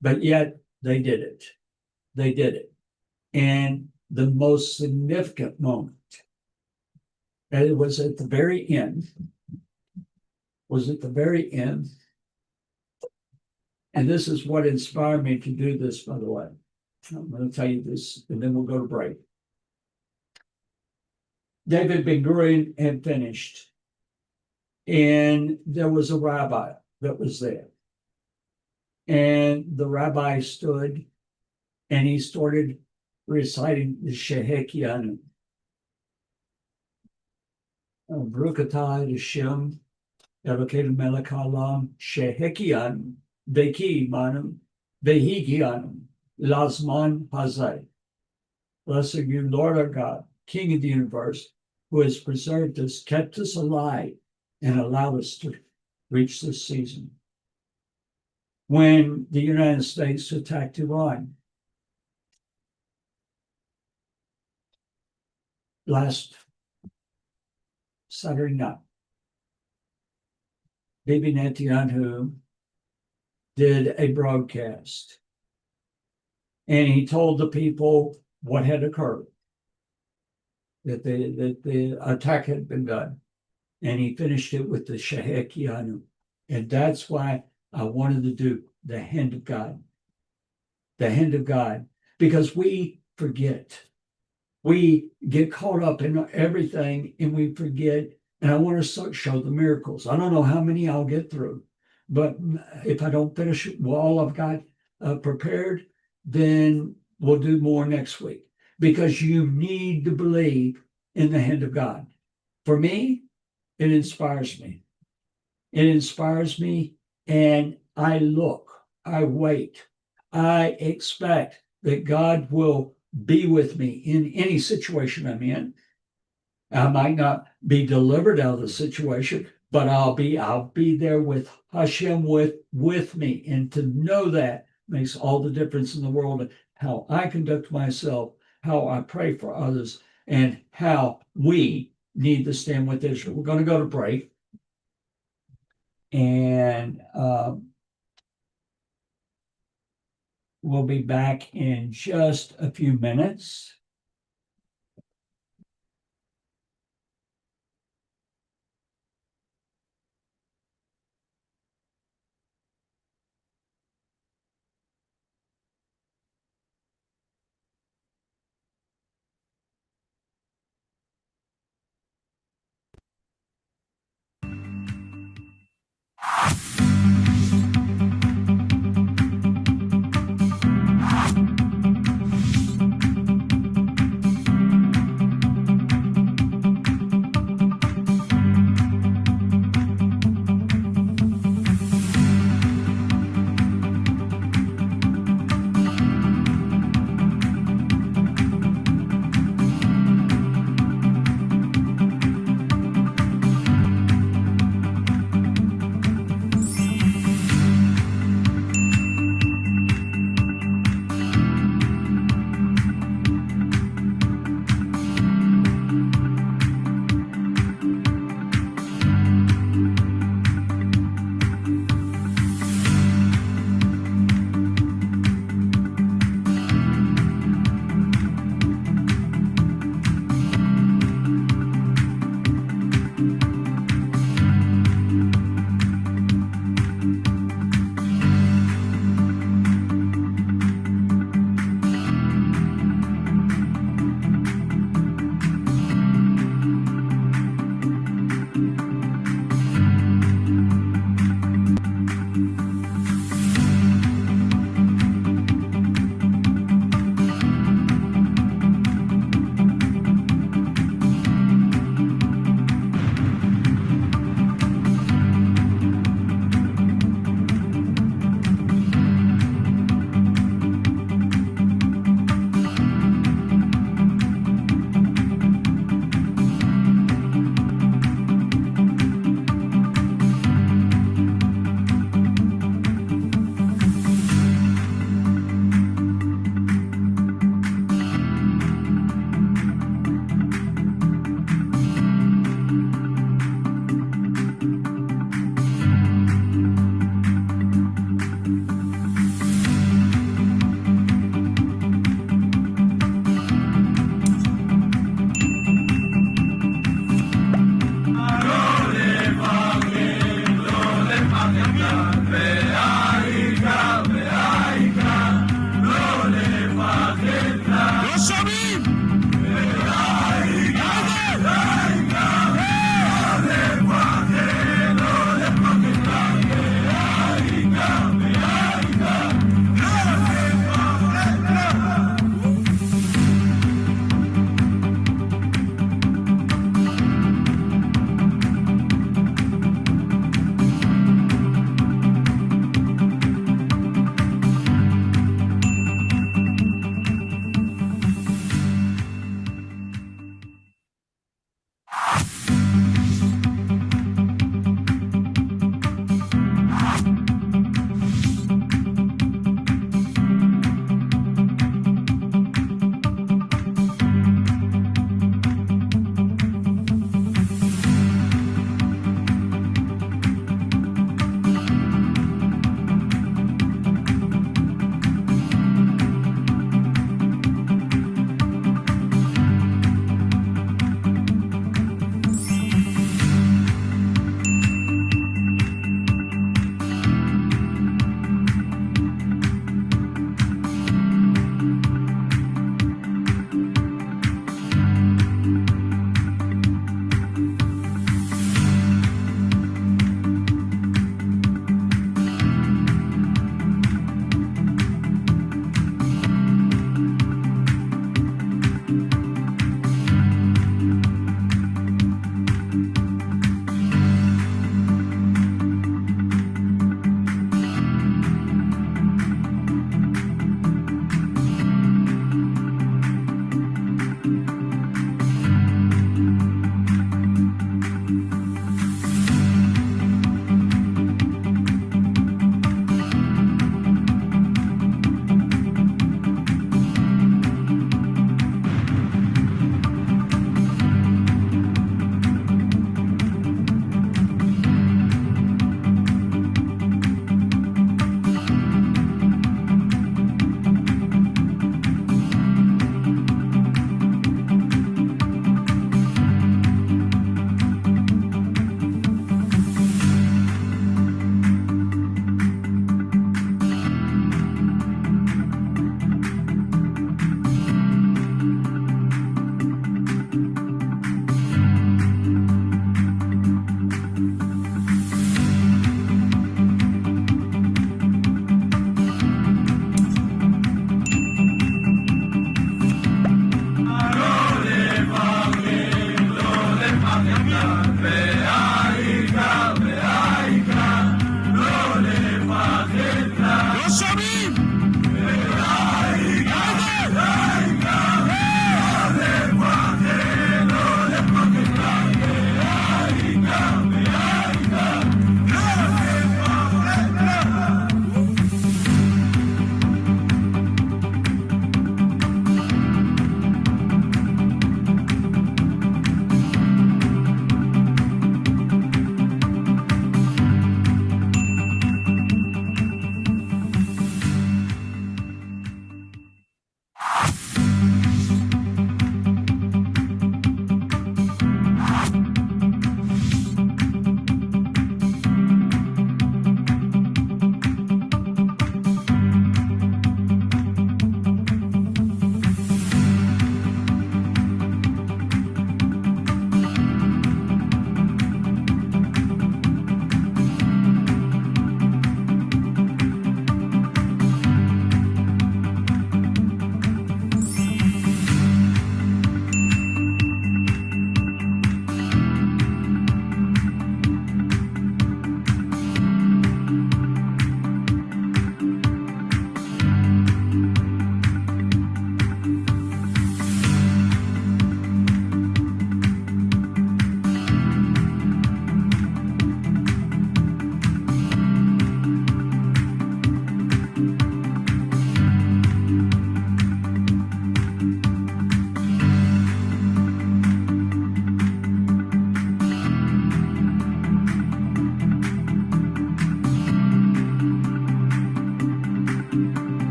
but yet they did it. They did it. And the most significant moment, and it was at the very end, and this is what inspired me to do this, by the way. I'm going to tell you this, and then we'll go to break. David Ben Gurion had finished, and there was a rabbi that was there. And the rabbi stood and he started reciting the Shehekianu. Baruch atah Hashem Elokeinu melech haolam Shehekianu Veki imanu Vehikianu Lazman hazeh. Blessed are you, Lord our God, King of the universe, who has preserved us, kept us alive, and allowed us to reach this season. When the United States attacked Iran last Saturday night, Bibi Netanyahu did a broadcast, and he told the people what had occurred, that the attack had been done, and he finished it with the Shehekianu. And that's why I wanted to do the hand of God. The hand of God. Because we forget. We get caught up in everything and we forget. And I want to show the miracles. I don't know how many I'll get through. But if I don't finish all I've got prepared, then we'll do more next week. Because you need to believe in the hand of God. For me, it inspires me. It inspires me, and I look, I wait, I expect that God will be with me in any situation I'm in. I might not be delivered out of the situation, but I'll be there with Hashem with me. And to know that makes all the difference in the world. How I conduct myself, how I pray for others, and how we need to stand with Israel. We're going to go to break. And we'll be back in just a few minutes.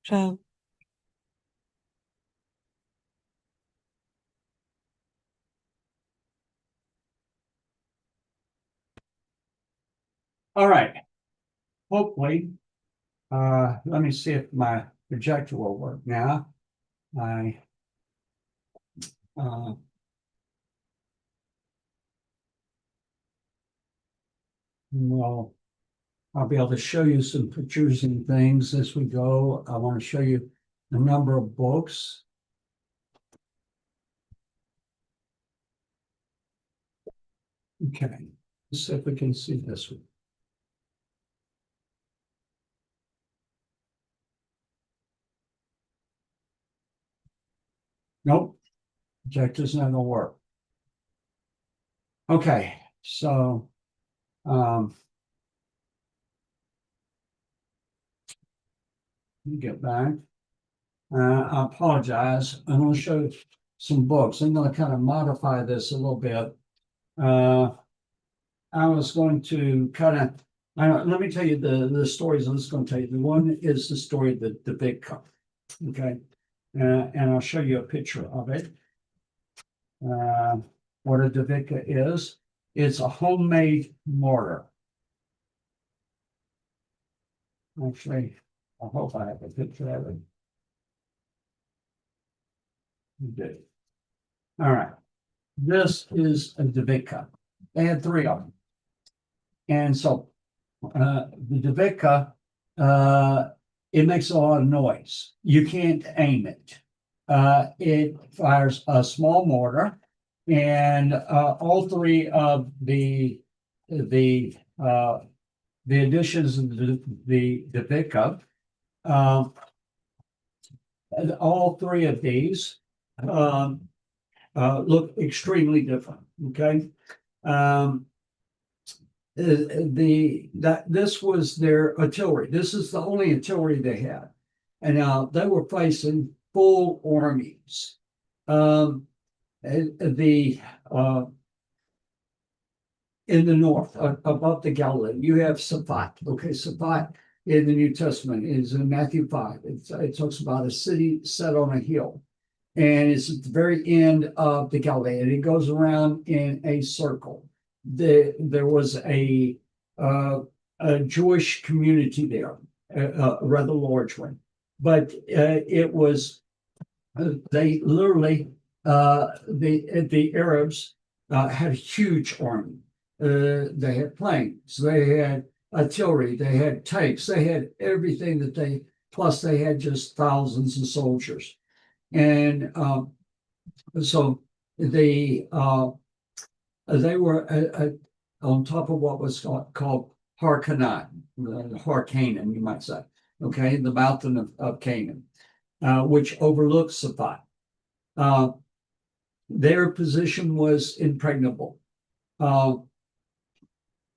So All right. Hopefully, let me see if my projector will work now. I uh, well, I'll be able to show you some pictures and things as we go. I want to show you a number of books. Okay, let's see if we can see this one. Nope, projector's not gonna work. Okay, so let me get back. I apologize. I'm going to show you some books. I'm going to kind of modify this a little bit. I was going to let me tell you the stories I'm just going to tell you. The one is the story of the big cup. Okay. And I'll show you a picture of it. What a Davica is. It's a homemade mortar. Actually, I hope I have a picture of it. You do. All right. This is a Davica. They had three of them. And so the Davica, it makes a lot of noise. You can't aim it. It fires a small mortar, and all three of the additions of the Davica, all three of these look extremely different. Okay. This was their artillery. This is the only artillery they had, and now they were facing full armies. In the north, above the Galilee, you have Saphat. Okay, Saphat in the New Testament is in Matthew 5. It talks about a city set on a hill, and it's at the very end of the Galilee, and it goes around in a circle. There was a Jewish community there, a rather large one, but it was they literally the Arabs had a huge army. They had planes, they had artillery, they had tanks, they had everything that plus they had just thousands of soldiers, and so they were on top of what was called Harkanan, Harkanan, you might say, okay, the mountain of Canaan, which overlooks Saphat. Their position was impregnable.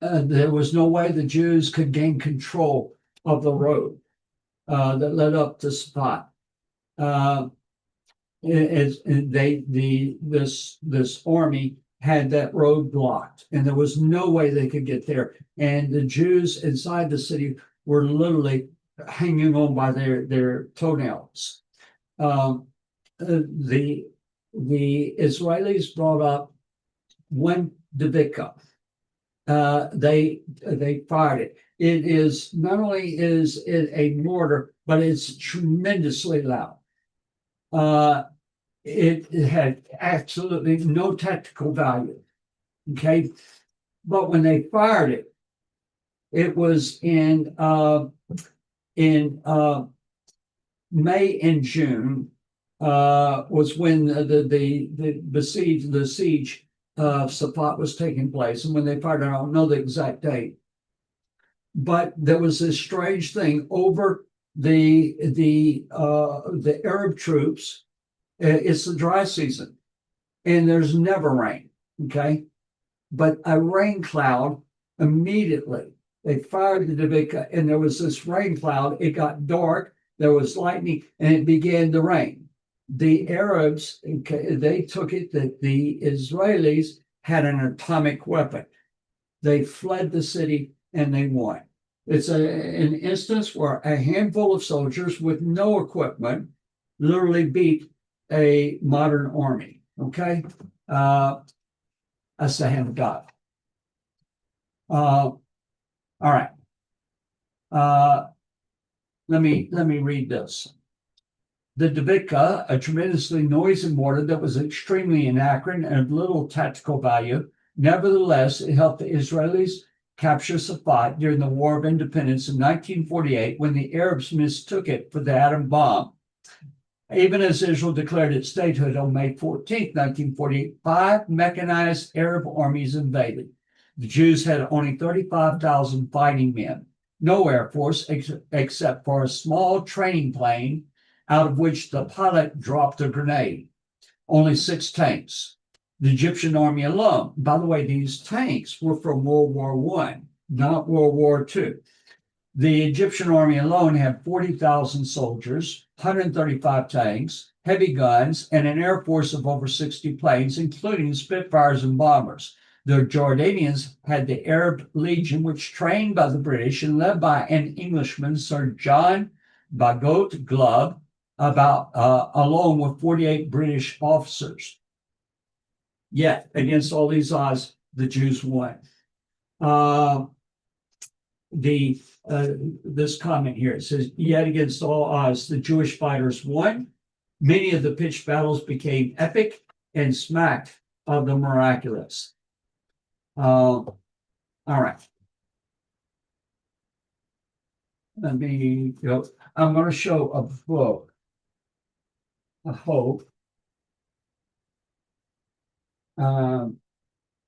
There was no way the Jews could gain control of the road that led up to Saphat. This army had that road blocked, and there was no way they could get there. And the Jews inside the city were literally hanging on by their toenails. The Israelis brought up one Davica. They fired it. It is not only is it a mortar, but it's tremendously loud. It had absolutely no tactical value. Okay, but when they fired it, it was in May and June was when the siege of Saphat was taking place, and when they fired it, I don't know the exact date, but there was this strange thing over the Arab troops. It's the dry season, and there's never rain. Okay, but a rain cloud immediately. They fired the Davica, and there was this rain cloud. It got dark. There was lightning, and it began to rain. The Arabs, they took it that the Israelis had an atomic weapon. They fled the city and they won. It's an instance where a handful of soldiers with no equipment literally beat a modern army. Okay, that's the hand of God. All right. Let me read this. The Davidka, a tremendously noisy mortar that was extremely inaccurate and of little tactical value, nevertheless, it helped the Israelis capture Safed during the War of Independence in 1948 when the Arabs mistook it for the atom bomb. Even as Israel declared its statehood on May 14, 1948, 5 mechanized Arab armies invaded. The Jews had only 35,000 fighting men, no air force except for a small training plane out of which the pilot dropped a grenade. Only 6 tanks. The Egyptian army alone. By the way, these tanks were from World War I, not World War II. The Egyptian army alone had 40,000 soldiers, 135 tanks, heavy guns, and an air force of over 60 planes, including Spitfires and bombers. The Jordanians had the Arab Legion, which trained by the British and led by an Englishman, Sir John Bagot Glubb, along with 48 British officers. Yet, against all these odds, the Jews won. This comment here, it says, yet against all odds, the Jewish fighters won. Many of the pitched battles became epic and smacked of the miraculous. All right. Let me go. I'm going to show a book. I hope.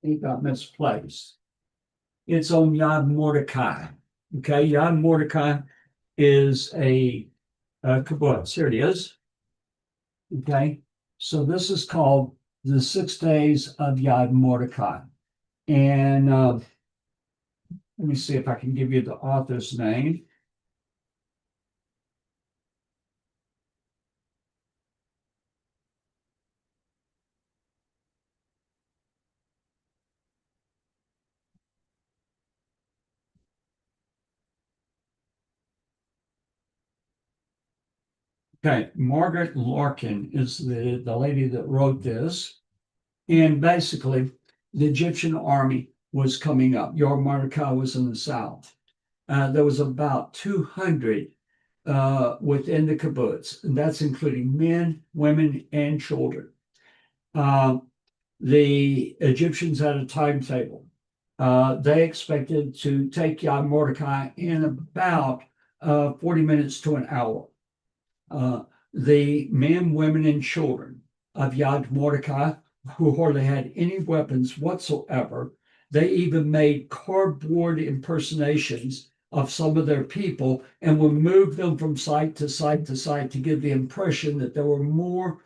It got misplaced. It's on Yad Mordecai. Okay, Yad Mordecai is a kibbutz. Here it is. Okay, so this is called the 6 Days of Yad Mordecai. And let me see if I can give you the author's name. Okay, Margaret Larkin is the lady that wrote this. And basically, the Egyptian army was coming up. Yad Mordecai was in the south. There was about 200 within the kibbutz, and that's including men, women, and children. The Egyptians had a timetable. They expected to take Yad Mordecai in about 40 minutes to an hour. The men, women, and children of Yad Mordecai, who hardly had any weapons whatsoever, they even made cardboard impersonations of some of their people and would move them from site to site to site to give the impression that there were more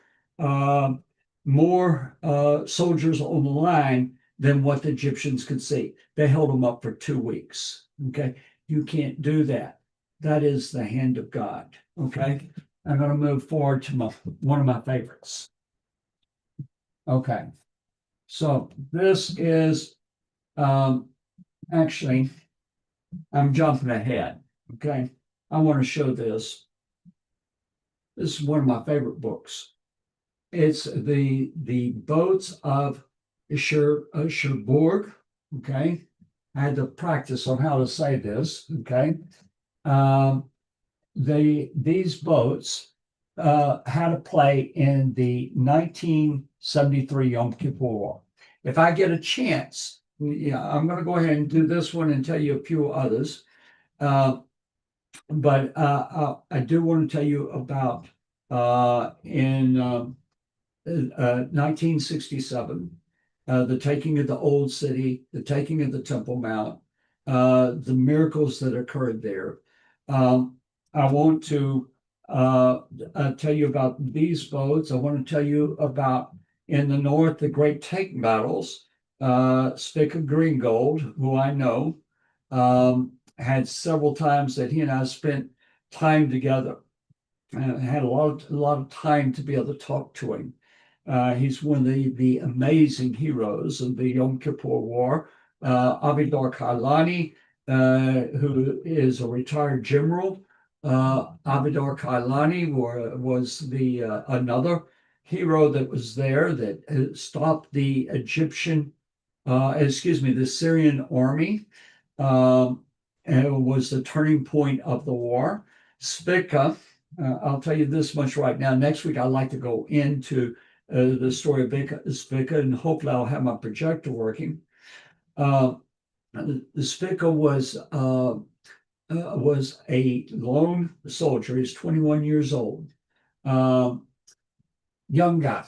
soldiers on the line than what the Egyptians could see. They held them up for 2 weeks. Okay, you can't do that. That is the hand of God. Okay, I'm going to move forward to one of my favorites. Okay, so this is actually, I'm jumping ahead. Okay, I want to show this. This is one of my favorite books. It's the boats of Cherbourg. Okay, I had to practice on how to say this. Okay, these boats had a play in the 1973 Yom Kippur War. If I get a chance, I'm going to go ahead and do this one and tell you a few others. But I do want to tell you about in 1967, the taking of the Old City, the taking of the Temple Mount, the miracles that occurred there. I want to tell you about these boats. I want to tell you about in the north, the great tank battles. Stika Greengold, who I know, had several times that he and I spent time together. And had a lot of time to be able to talk to him. He's one of the amazing heroes of the Yom Kippur War. Avidar Kailani who is a retired general. Abidar Kailani was the another hero that was there that stopped the the Syrian army. And it was the turning point of the war. Spica, I'll tell you this much right now. Next week, I'd like to go into the story of Spica, and hopefully I'll have my projector working. Spica was a lone soldier. He's 21 years old, young guy.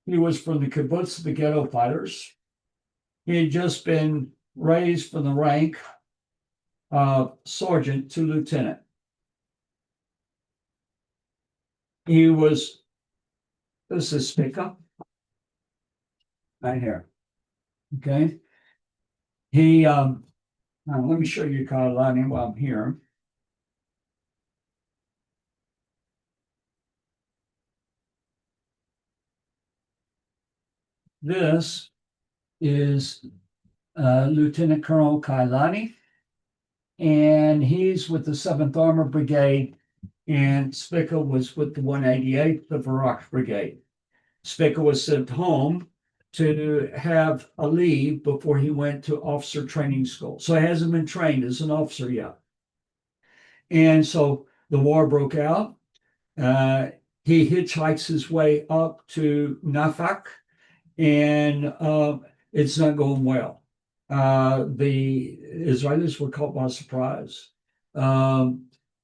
He was from the kibbutz, the ghetto fighters. He had just been raised from the rank of sergeant to lieutenant. This is Spica, right here. Okay. Let me show you Kailani while I'm here. This is Lieutenant Colonel Kailani, and he's with the 7th Armored Brigade, and Spica was with the 188th, the Barak Brigade. Spica was sent home to have a leave before he went to officer training school. So he hasn't been trained as an officer yet. And so the war broke out. He hitchhikes his way up to Nafak, and it's not going well. The Israelis were caught by surprise.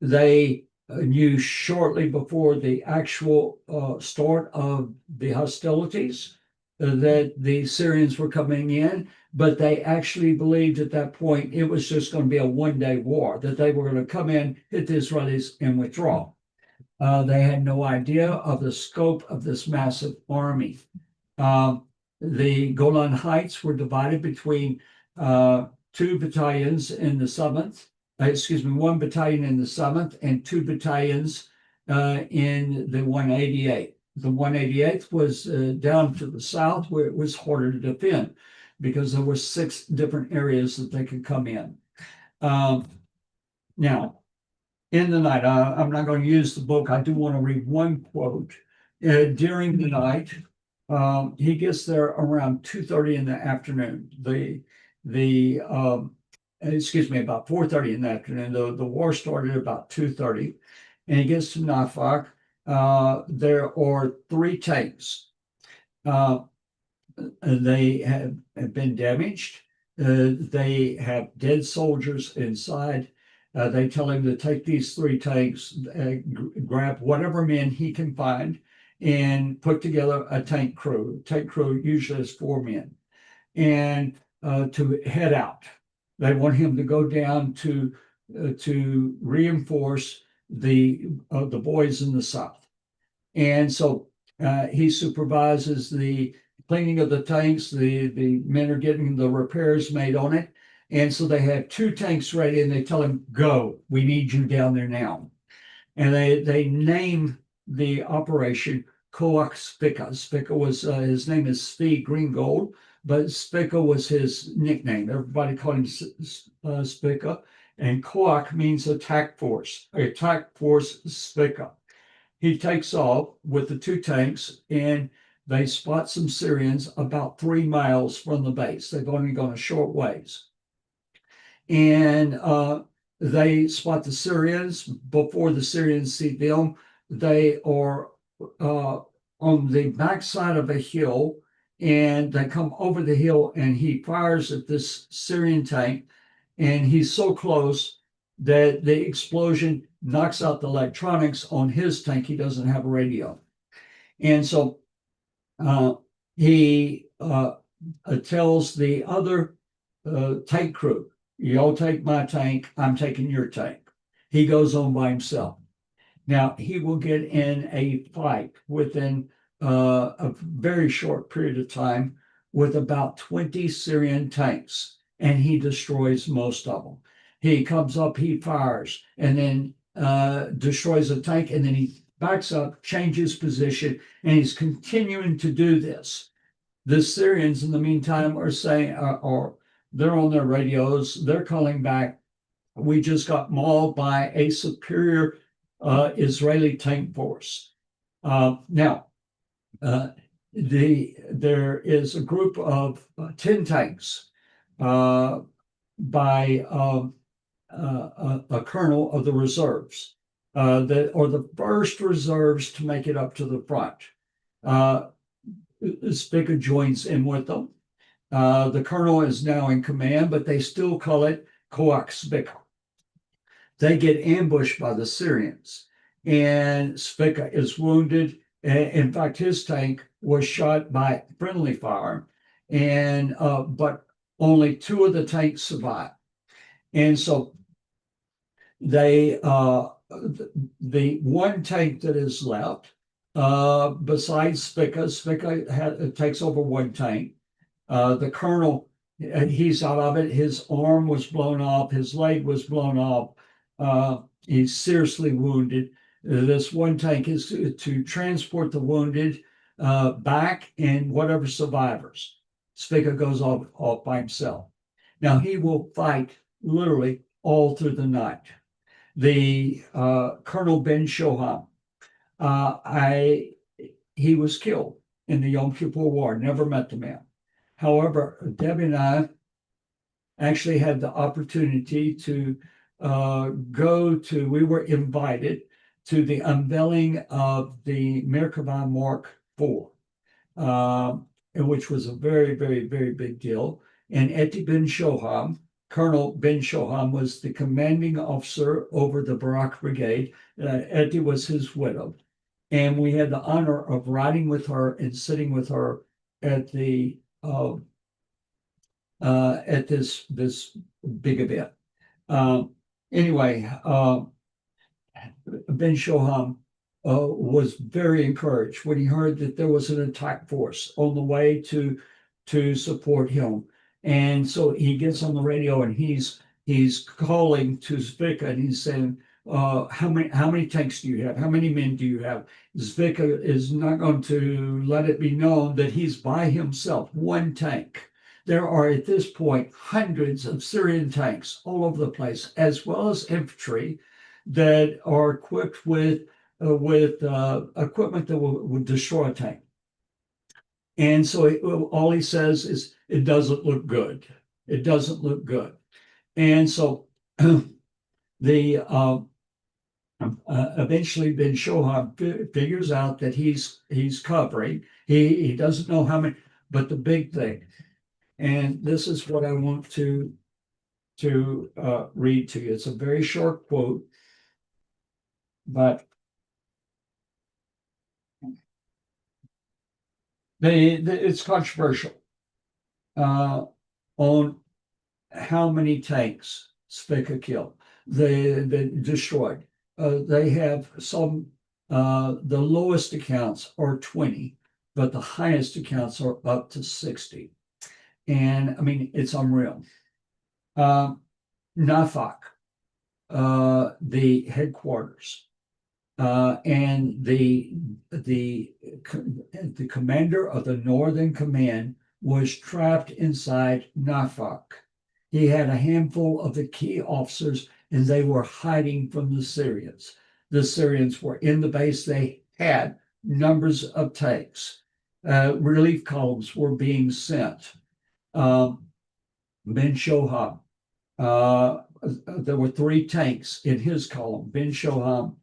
They knew shortly before the actual start of the hostilities that the Syrians were coming in, but they actually believed at that point it was just going to be a one-day war, that they were going to come in, hit the Israelis, and withdraw. They had no idea of the scope of this massive army. The Golan Heights were divided between 2 battalions in the 7th, one battalion in the 7th and 2 battalions in the 188th. The 188th was down to the south where it was harder to defend because there were 6 different areas that they could come in. Now, in the night, I'm not going to use the book. I do want to read one quote. During the night, he gets there around 2:30 in the afternoon. About 4:30 in the afternoon. The war started about 2:30, and he gets to Nafak. There are 3 tanks. They have been damaged. They have dead soldiers inside. They tell him to take these 3 tanks, grab whatever men he can find, and put together a tank crew. Tank crew usually is 4 men, and to head out. They want him to go down to reinforce the boys in the south, and so he supervises the cleaning of the tanks. The men are getting the repairs made on it, and so they have 2 tanks ready, and they tell him, "Go, we need you down there now." And they name the operation Koach Spica. Spica was his name is Svi Greengold, but Spica was his nickname. Everybody called him Spica, and Koach means attack force. Attack force Spica. He takes off with the 2 tanks, and they spot some Syrians about 3 miles from the base. They've only gone a short ways, and they spot the Syrians before the Syrians see them. They are on the backside of a hill, and they come over the hill, and he fires at this Syrian tank, and he's so close that the explosion knocks out the electronics on his tank. He doesn't have a radio. And so he tells the other tank crew, "Y'all take my tank, I'm taking your tank." He goes on by himself. Now, he will get in a fight within a very short period of time with about 20 Syrian tanks, and he destroys most of them. He comes up, he fires, and then destroys a tank, and then he backs up, changes position, and he's continuing to do this. The Syrians, in the meantime, are saying, or they're on their radios, they're calling back, we just got mauled by a superior Israeli tank force. Now, there is a group of 10 tanks by a colonel of the reserves that are the first reserves to make it up to the front. Spica joins in with them. The colonel is now in command, but they still call it Koach Spica. They get ambushed by the Syrians, and Spica is wounded. In fact, his tank was shot by friendly fire, and but only 2 of the tanks survived. And so they the one tank that is left, besides Spica takes over one tank. The colonel, he's out of it. His arm was blown off. His leg was blown off. He's seriously wounded. This one tank is to transport the wounded back and whatever survivors. Spica goes off by himself. Now he will fight literally all through the night. The Colonel Ben Shoham, he was killed in the Yom Kippur War. Never met the man. However, Debbie and I actually had the opportunity to we were invited to the unveiling of the Merkava Mark IV, which was a very, very, very big deal. And Eti Ben Shoham, Colonel Ben Shoham, was the commanding officer over the Barak Brigade. Eti was his widow. And we had the honor of riding with her and sitting with her at the at this big event. Anyway, Ben Shoham was very encouraged when he heard that there was an attack force on the way to support him. And so he gets on the radio and he's calling to Spica and he's saying, how many tanks do you have? How many men do you have? Spica is not going to let it be known that he's by himself, one tank. There are at this point hundreds of Syrian tanks all over the place, as well as infantry that are equipped with equipment that will destroy a tank. And so all he says is, it doesn't look good. It doesn't look good. And so eventually Ben Shoham figures out that he's covering. He doesn't know how many, but the big thing, and this is what I want to read to you. It's a very short quote, but it's controversial on how many tanks Spica killed. They destroyed. They have some, the lowest accounts are 20, but the highest accounts are up to 60. And I mean, it's unreal. Nafak, the headquarters, and the commander of the Northern Command was trapped inside Nafak. He had a handful of the key officers and they were hiding from the Syrians. The Syrians were in the base. They had numbers of tanks. Relief columns were being sent. Ben Shoham, there were 3 tanks in his column. Ben Shoham,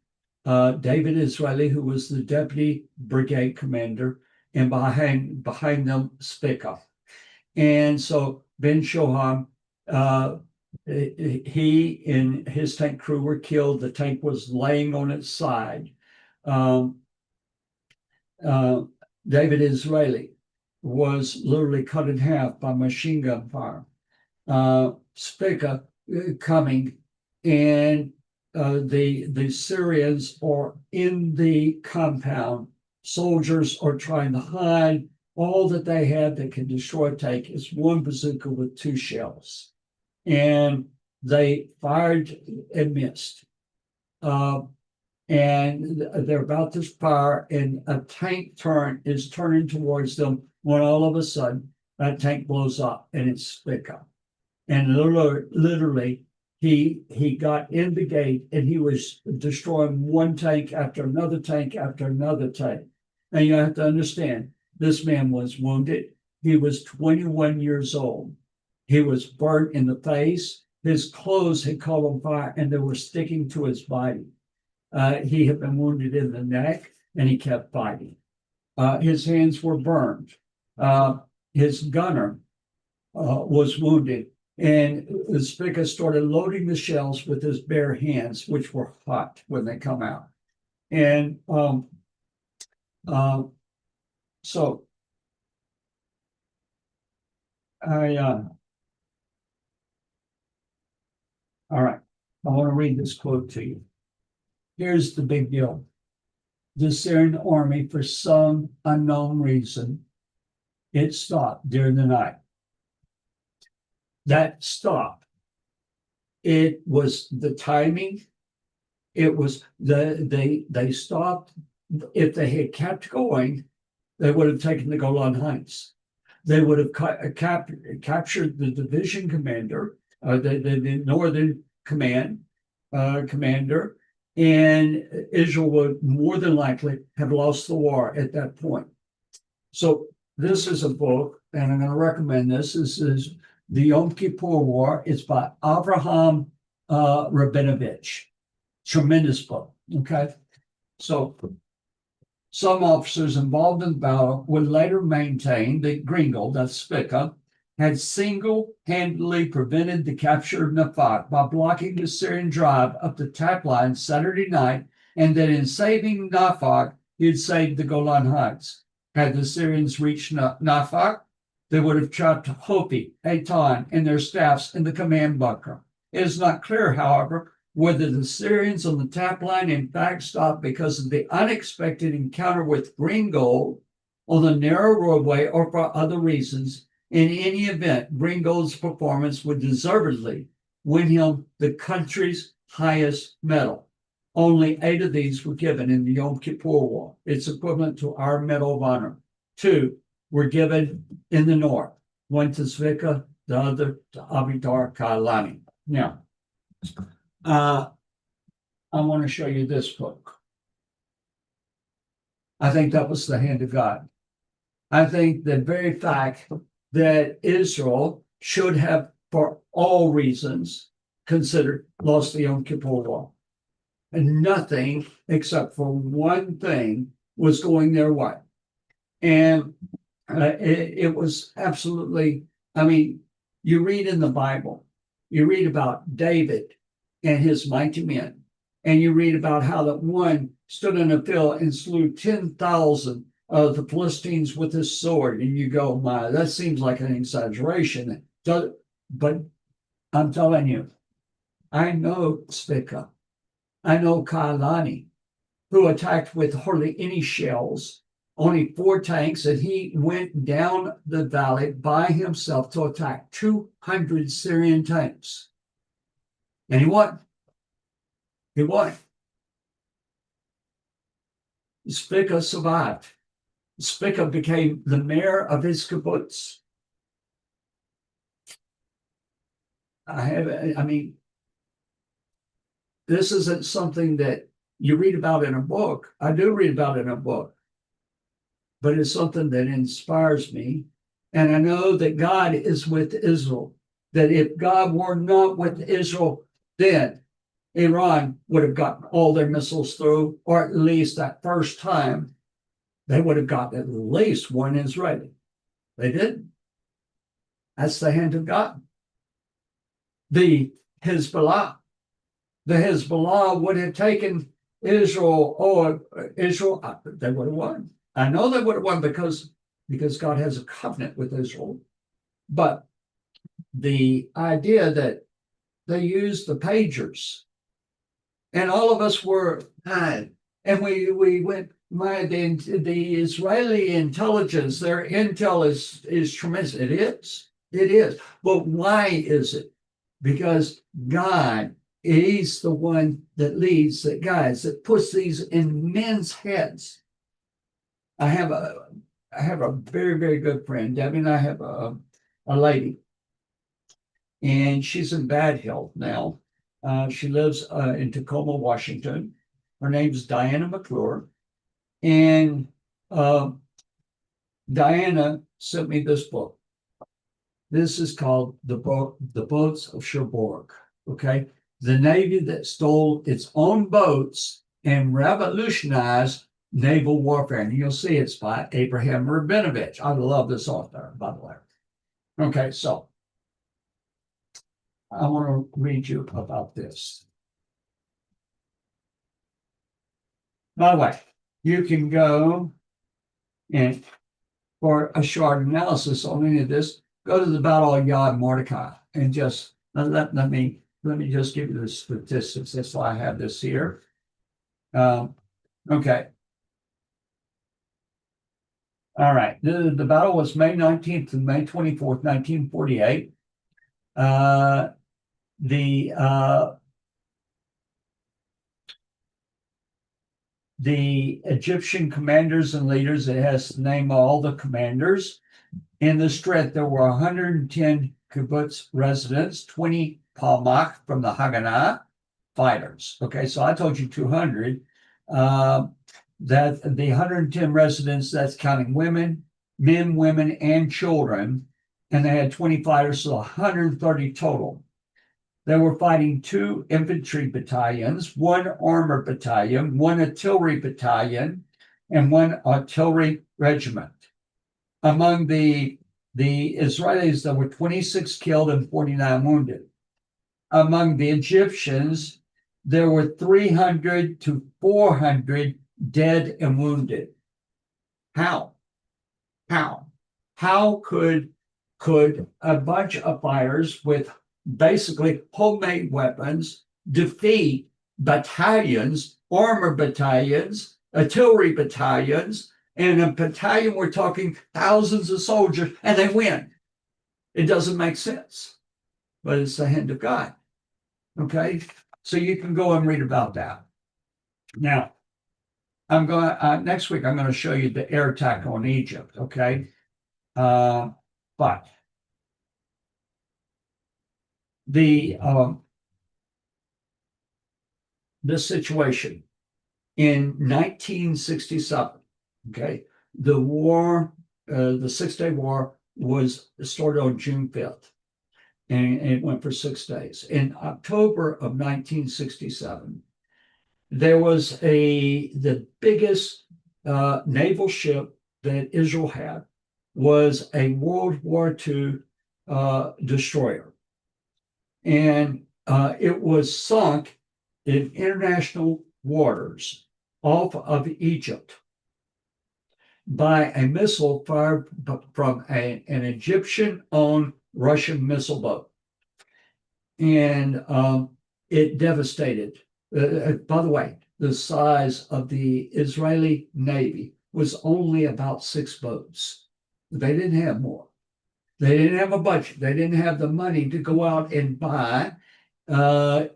David Israeli, who was the deputy brigade commander, and behind them, Spica. And so Ben Shoham, he and his tank crew were killed. The tank was laying on its side. David Israeli was literally cut in half by machine gun fire. Spica coming, and the Syrians are in the compound. Soldiers are trying to hide. All that they had that can destroy a tank is one bazooka with 2 shells. And they fired and missed. And they're about to fire, and a tank is turning towards them when all of a sudden that tank blows up and it's Spica. And literally he got in the gate and he was destroying one tank after another tank after another tank. And you have to understand, this man was wounded. He was 21 years old. He was burnt in the face. His clothes had caught on fire and they were sticking to his body. He had been wounded in the neck and he kept fighting. His hands were burned. His gunner was wounded, and Spica started loading the shells with his bare hands, which were hot when they come out. And so all right, I want to read this quote to you. Here's the big deal. The Syrian army, for some unknown reason, it stopped during the night. That stop, it was the timing. It was they stopped. If they had kept going, they would have taken the Golan Heights. They would have captured the division commander, the northern commander, and Israel would more than likely have lost the war at that point. So this is a book, and I'm going to recommend this. This is The Yom Kippur War. It's by Avraham Rabinovich. Tremendous book. Okay. So some officers involved in the battle would later maintain that Gringo, that's Spica, had single-handedly prevented the capture of Nafak by blocking the Syrian drive up the tap line Saturday night, and that in saving Nafak, he had saved the Golan Heights. Had the Syrians reached Nafak, they would have trapped Hopi, Eitan, and their staffs in the command bunker. It is not clear, however, whether the Syrians on the tap line in fact stopped because of the unexpected encounter with Green Gold on the narrow roadway or for other reasons. In any event, Green Gold's performance would deservedly win him the country's highest medal. Only 8 of these were given in the Yom Kippur War. It's equivalent to our Medal of Honor. 2 were given in the North. One to Zvika, the other to Avidar Kailani. Now, I want to show you this book. I think that was the hand of God. I think the very fact that Israel should have, for all reasons, considered lost the Yom Kippur War. And nothing except for one thing was going their way. And it was absolutely, I mean, you read in the Bible, you read about David and his mighty men, and you read about how that one stood in a field and slew 10,000 of the Philistines with his sword. And you go, my, that seems like an exaggeration. But I'm telling you, I know Spica. I know Kailani, who attacked with hardly any shells, only 4 tanks, and he went down the valley by himself to attack 200 Syrian tanks. And he won. He won. Spica survived. Spica became the mayor of his kibbutz. This isn't something that you read about in a book. I do read about it in a book, but it's something that inspires me. And I know that God is with Israel, that if God were not with Israel, then Iran would have gotten all their missiles through, or at least that first time, they would have gotten at least one Israeli. They didn't. That's the hand of God. The Hezbollah would have taken Israel, they would have won. I know they would have won because God has a covenant with Israel. But the idea that they used the pagers, and all of us were, and we went, the Israeli intelligence, their intel is tremendous. It is. But why is it? Because God is the one that leads, that guides, that puts these in men's heads. I have have a very, very good friend. Debbie and I have a lady, and she's in bad health now. She lives in Tacoma, Washington. Her name's Diana McClure. And Diana sent me this book. This is called The Boats of Cherbourg. Okay. The Navy that stole its own boats and revolutionized naval warfare. And you'll see it's by Abraham Rabinovich. I love this author, by the way. Okay, so I want to read you about this. By the way, you can go and for a short analysis on any of this, go to the Battle of Yad Mordecai and just let me just give you the statistics. That's why I have this here. Okay. All right. The battle was May 19th to May 24th, 1948. The Egyptian commanders and leaders, it has to name all the commanders. In the Strait, there were 110 kibbutz residents, 20 Palmach from the Haganah fighters. Okay, so I told you 200. That the 110 residents, that's counting women, men, women, and children, and they had 20 fighters, so 130 total. They were fighting 2 infantry battalions, 1 armor battalion, 1 artillery battalion, and 1 artillery regiment. Among the Israelis, there were 26 killed and 49 wounded. Among the Egyptians, there were 300 to 400 dead and wounded. How could a bunch of fighters with basically homemade weapons defeat battalions, armor battalions, artillery battalions, and a battalion, we're talking thousands of soldiers, and they win? It doesn't make sense, but it's the hand of God. Okay, so you can go and read about that. Now, I'm going next week. I'm going to show you the air attack on Egypt. Okay, but this situation in 1967. Okay, the war, the 6-day war, was started on June 5th, and it went for 6 days. In October of 1967. There was the biggest naval ship that Israel had was a World War II destroyer. And it was sunk in international waters off of Egypt by a missile fired from an Egyptian-owned Russian missile boat. And it devastated. By the way, the size of the Israeli Navy was only about 6 boats. They didn't have more. They didn't have a budget. They didn't have the money to go out and buy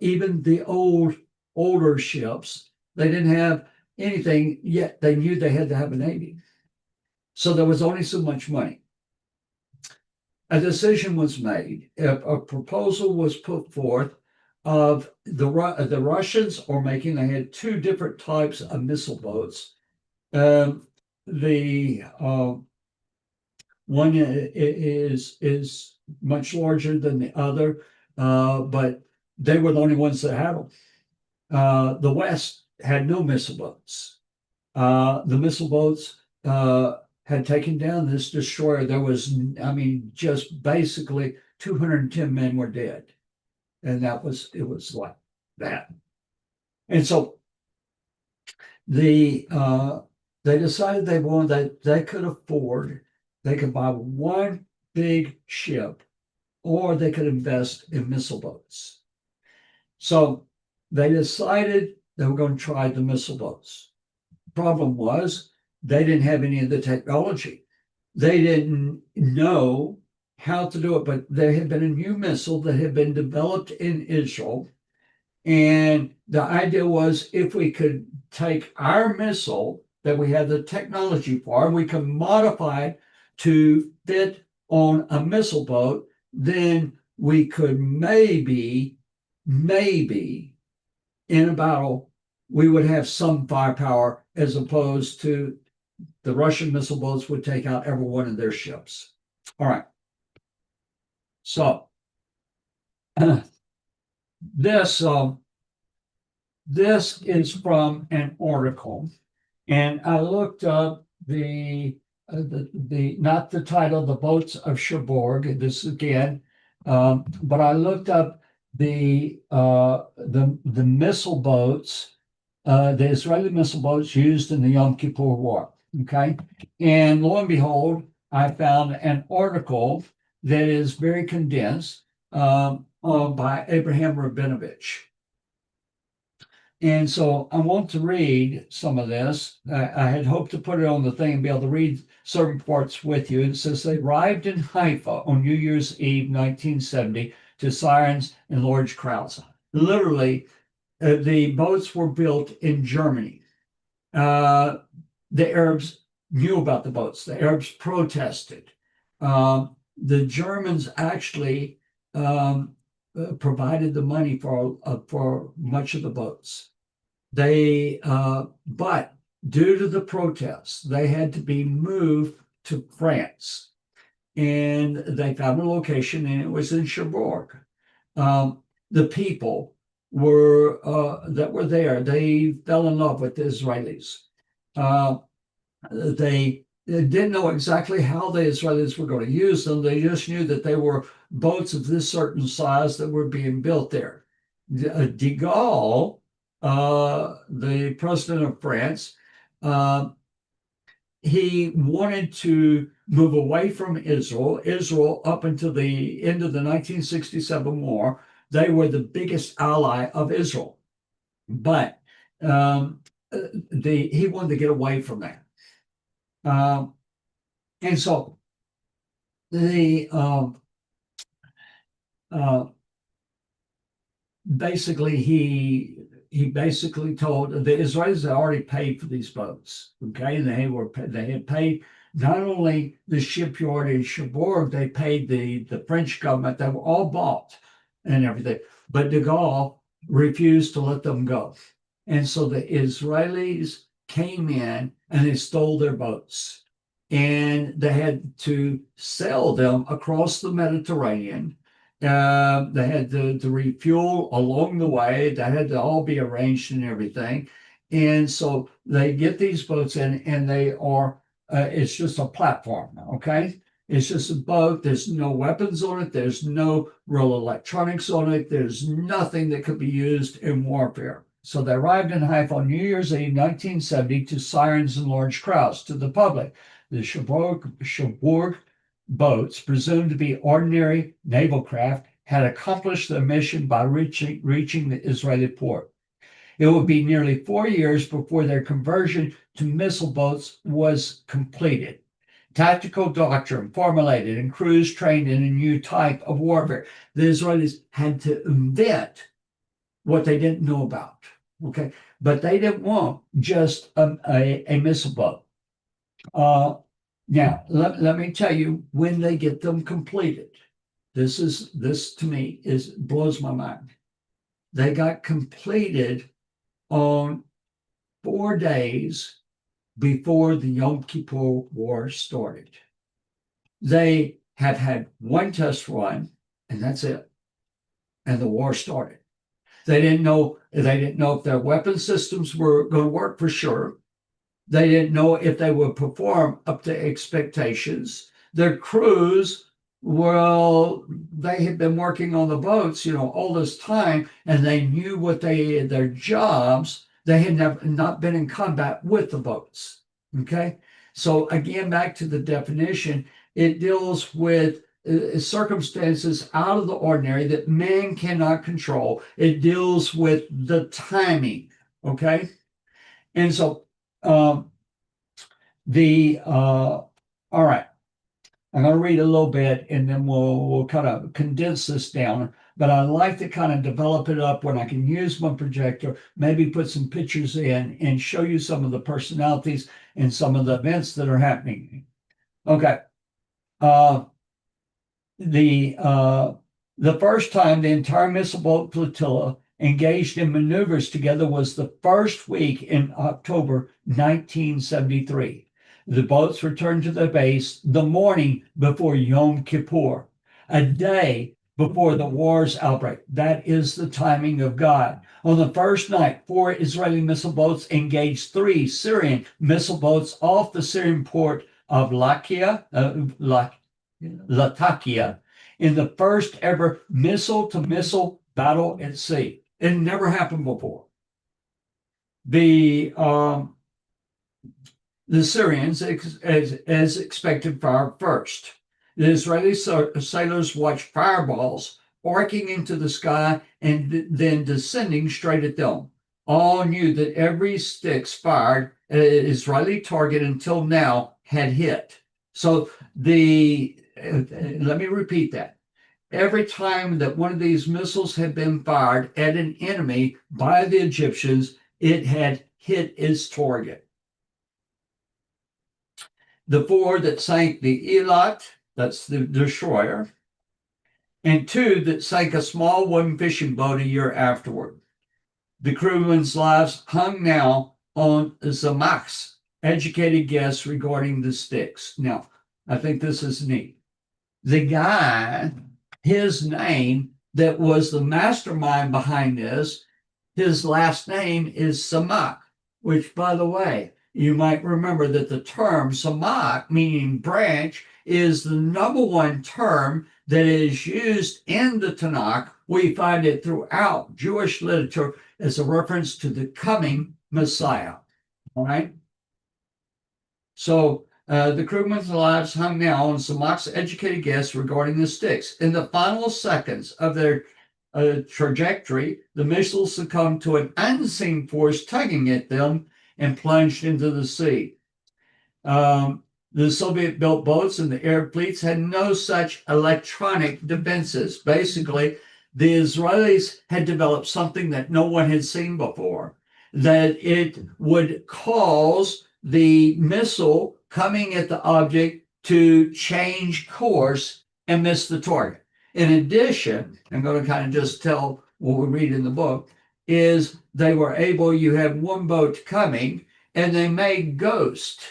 even the older ships. They didn't have anything, yet they knew they had to have a Navy. So there was only so much money. A decision was made. A proposal was put forth of the Russians are making. They had 2 different types of missile boats. The one is much larger than the other, but they were the only ones that had them. The West had no missile boats. The missile boats had taken down this destroyer. There was, just basically 210 men were dead. And it was like that. And so they decided they could afford, they could buy 1 big ship, or they could invest in missile boats. So they decided they were going to try the missile boats. Problem was, they didn't have any of the technology. They didn't know how to do it, but there had been a new missile that had been developed in Israel. And the idea was, if we could take our missile that we have the technology for, and we can modify it to fit on a missile boat, then we could maybe in a battle, we would have some firepower as opposed to the Russian missile boats would take out every one of their ships. All right. So this is from an article, and I looked up the not the title, The Boats of Cherbourg. This again, but I looked up the missile boats, the Israeli missile boats used in the Yom Kippur War. Okay, and lo and behold, I found an article that is very condensed by Abraham Rabinovich. And so I want to read some of this. I had hoped to put it on the thing and be able to read certain parts with you. It says they arrived in Haifa on New Year's Eve, 1970, to Sirens and Lord Krause. Literally, the boats were built in Germany. The Arabs knew about the boats. The Arabs protested. The Germans actually provided the money for much of the boats. But due to the protests, they had to be moved to France, and they found a location, and it was in Cherbourg. The people that were there, they fell in love with the Israelis. They didn't know exactly how the Israelis were going to use them. They just knew that they were boats of this certain size that were being built there. De Gaulle, the president of France, he wanted to move away from Israel. Israel, up until the end of the 1967 war, they were the biggest ally of Israel. But he wanted to get away from that. And so basically he basically told the Israelis had already paid for these boats. Okay, and they had paid not only the shipyard in Cherbourg, they paid the French government. They were all bought and everything, but de Gaulle refused to let them go, and so the Israelis came in and they stole their boats, and they had to sell them across the Mediterranean. They had to refuel along the way. That had to all be arranged and everything. And so they get these boats in, and they are, it's just a platform, okay? It's just a boat. There's no weapons on it. There's no real electronics on it. There's nothing that could be used in warfare. So they arrived in Haifa on New Year's Eve, 1970, to Sirens and Lord Krause, to the public. The Cherbourg boats, presumed to be ordinary naval craft, had accomplished their mission by reaching the Israeli port. It would be nearly 4 years before their conversion to missile boats was completed. Tactical doctrine formulated and crews trained in a new type of warfare. The Israelis had to invent what they didn't know about. Okay, but they didn't want just a missile boat. Now, let me tell you, when they get them completed, this to me blows my mind. They got completed on 4 days before the Yom Kippur War started. They have had one test run, and that's it. And the war started. They didn't know if their weapon systems were going to work for sure. They didn't know if they would perform up to expectations. Their crews, well, they had been working on the boats, all this time, and they knew their jobs. They had not been in combat with the boats. Okay, so again, back to the definition, it deals with circumstances out of the ordinary that man cannot control. It deals with the timing. Okay, and so all right, I'm going to read a little bit, and then we'll kind of condense this down. but I like to kind of develop it up when I can use my projector, maybe put some pictures in and show you some of the personalities and some of the events that are happening. Okay. The first time the entire missile boat flotilla engaged in maneuvers together was the first week in October 1973. The boats returned to their base the morning before Yom Kippur, a day before the war's outbreak. That is the timing of God. On the first night, 4 Israeli missile boats engaged 3 Syrian missile boats off the Syrian port of Latakia in the first ever missile-to-missile battle at sea. It never happened before. The Syrians, as expected, fired first. The Israeli sailors watched fireballs arcing into the sky and then descending straight at them. All knew that every sticks fired at an Israeli target until now had hit. So let me repeat that. Every time that one of these missiles had been fired at an enemy by the Egyptians, it had hit its target. The 4 that sank the Eilat, that's the destroyer, and 2 that sank a small wooden fishing boat a year afterward. The crewmen's lives hung now on Zamak's educated guess regarding the sticks. Now, I think this is neat. The guy, his name that was the mastermind behind this, his last name is Samak, which, by the way, you might remember that the term Samak, meaning branch, is the #1 term that is used in the Tanakh. We find it throughout Jewish literature as a reference to the coming Messiah. All right? So the crewmen's lives hung now on Samak's educated guess regarding the sticks. In the final seconds of their trajectory, the missiles succumbed to an unseen force tugging at them and plunged into the sea. The Soviet-built boats and the Arab fleets had no such electronic defenses. Basically, the Israelis had developed something that no one had seen before, that it would cause the missile coming at the object to change course and miss the target. In addition, I'm going to kind of just tell what we read in the book, is they were able, you have one boat coming, and they made ghost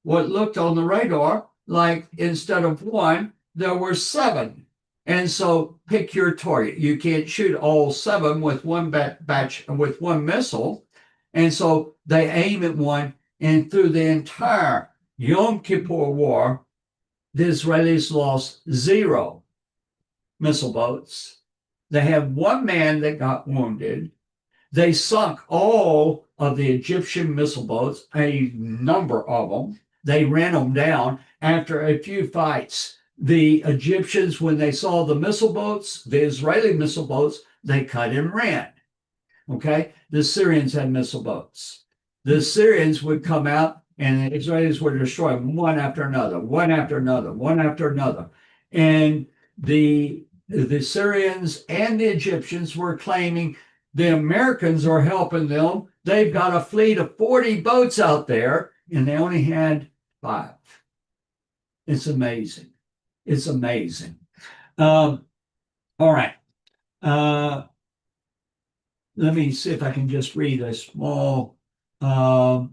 what looked on the radar like instead of 1, there were 7. And so pick your target. You can't shoot all 7 with one batch with one missile. And so they aim at one, and through the entire Yom Kippur War, the Israelis lost 0 missile boats. They had 1 man that got wounded. They sunk all of the Egyptian missile boats, a number of them. They ran them down after a few fights. The Egyptians, when they saw the missile boats, the Israeli missile boats, they cut and ran. Okay? The Syrians had missile boats. The Syrians would come out and the Israelis would destroy them one after another, one after another, one after another. And the Syrians and the Egyptians were claiming the Americans are helping them. They've got a fleet of 40 boats out there, and they only had 5. It's amazing. It's amazing. All right. Let me see if I can just read a small. All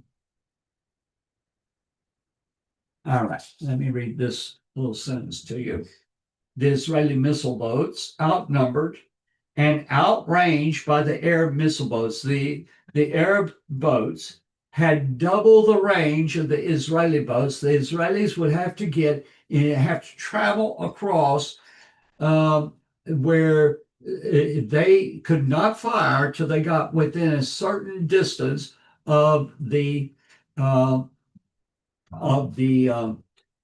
right. Let me read this little sentence to you. The Israeli missile boats, outnumbered and outranged by the Arab missile boats. The Arab boats had double the range of the Israeli boats. The Israelis would have to travel across where they could not fire till they got within a certain distance of the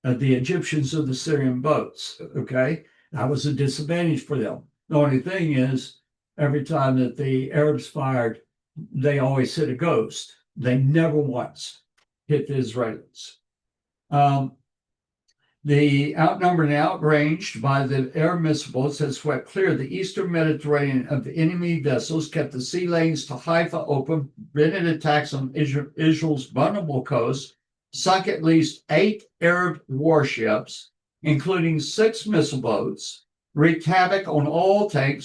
Egyptians of the Syrian boats. Okay, that was a disadvantage for them. The only thing is, every time that the Arabs fired, they always hit a ghost. They never once hit the Israelis. The outnumbered and outranged by the air missile boats had swept clear the eastern Mediterranean of enemy vessels, kept the sea lanes to Haifa open, prevented attacks on Israel's vulnerable coast, sunk at least 8 Arab warships, including 6 missile boats, wreaked havoc on all tank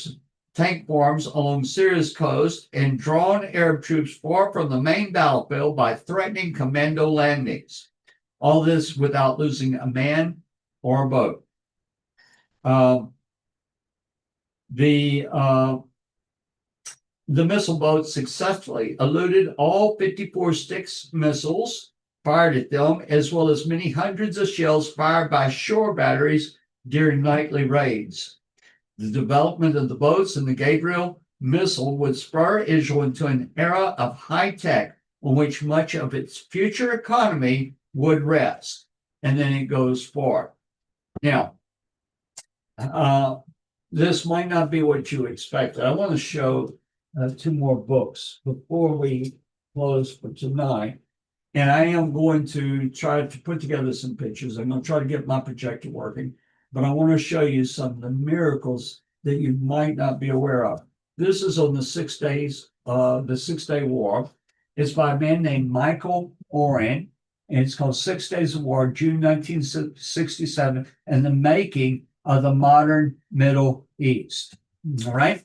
farms along Syria's coast, and drawn Arab troops far from the main battlefield by threatening commando landings. All this without losing a man or a boat. The missile boats successfully eluded all 54 Styx missiles fired at them, as well as many hundreds of shells fired by shore batteries during nightly raids. The development of the boats and the Gabriel missile would spur Israel into an era of high tech on which much of its future economy would rest. And then it goes forward. Now, this might not be what you expected. I want to show 2 more books before we close for tonight. And I am going to try to put together some pictures. I'm going to try to get my projector working, but I want to show you some of the miracles that you might not be aware of. This is on the 6 days, the 6-Day War. It's by a man named Michael Oren. And it's called 6 Days of War, June 1967, and the making of the modern Middle East. All right.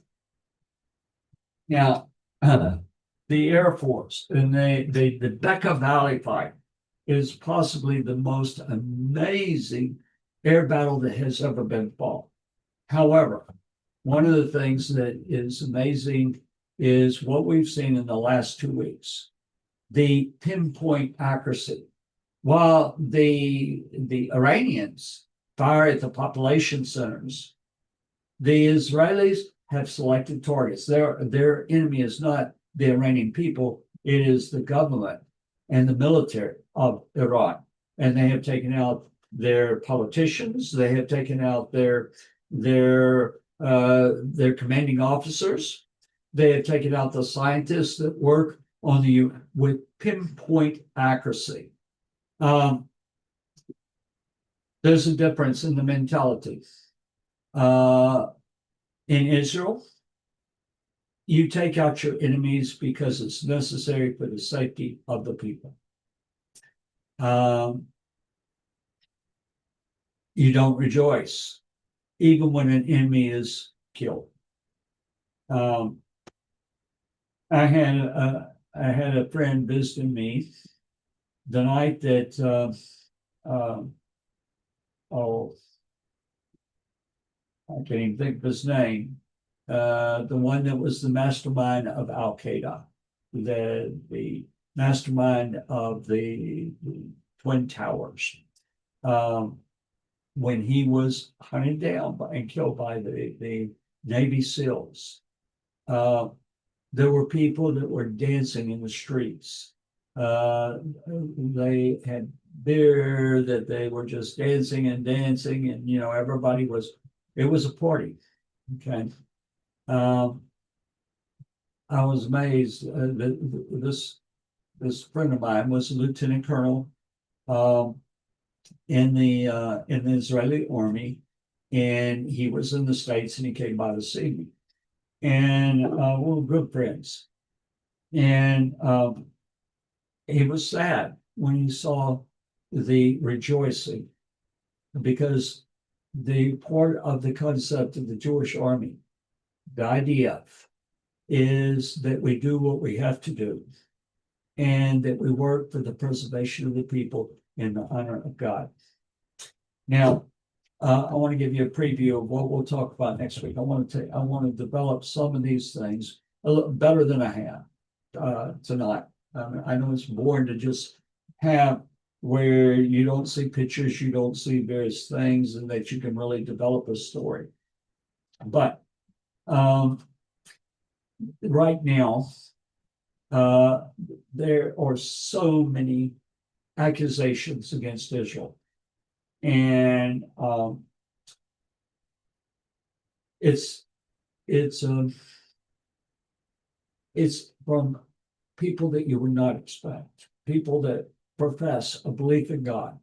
Now, the Air Force and the Bekaa Valley fight is possibly the most amazing air battle that has ever been fought. However, one of the things that is amazing is what we've seen in the last 2 weeks, the pinpoint accuracy. While the Iranians fire at the population centers, the Israelis have selected targets. Their enemy is not the Iranian people, it is the government and the military of Iran. And they have taken out their politicians, they have taken out their commanding officers, they have taken out the scientists that work on with pinpoint accuracy. There's a difference in the mentality. In Israel, you take out your enemies because it's necessary for the safety of the people. You don't rejoice, even when an enemy is killed. I had a friend visiting me the night that I can't even think of his name. The one that was the mastermind of Al Qaeda, the mastermind of the Twin Towers. When he was hunted down and killed by the Navy SEALs, there were people that were dancing in the streets. They had beer, that they were just dancing, and everybody it was a party. Okay. I was amazed that this friend of mine was a lieutenant colonel in the Israeli army, and he was in the States, and he came by to see me, and we were good friends. And he was sad when he saw the rejoicing, because the part of the concept of the Jewish army, the IDF, is that we do what we have to do, and that we work for the preservation of the people in the honor of God. Now, I want to give you a preview of what we'll talk about next week. I want to develop some of these things a little better than I have tonight. I know it's boring to just have where you don't see pictures, you don't see various things, and that you can really develop a story. But right now, there are so many accusations against Israel, and it's from people that you would not expect, people that profess a belief in God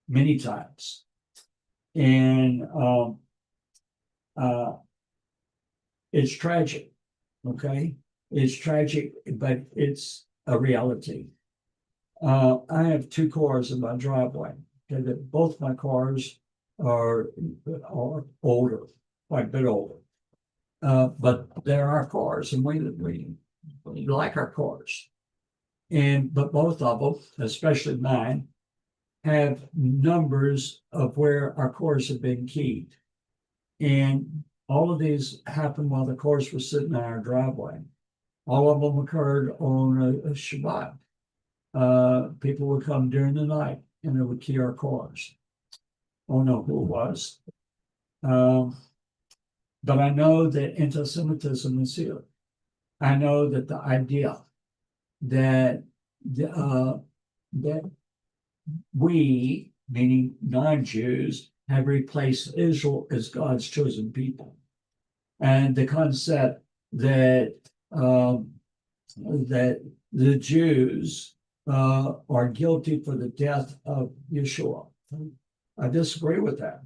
many times, And it's tragic, okay? It's tragic, but it's a reality. I have two cars in my driveway. Okay, that both my cars are older, quite a bit older. But they're our cars, and we like our cars. But both of them, especially mine, have numbers of where our cars have been keyed. And all of these happened while the cars were sitting in our driveway. All of them occurred on a Shabbat. People would come during the night and they would key our cars. I don't know who it was. But I know that anti-Semitism is here. I know that the idea that that we, meaning non-Jews, have replaced Israel as God's chosen people, and the concept that that the Jews are guilty for the death of Yeshua. I disagree with that.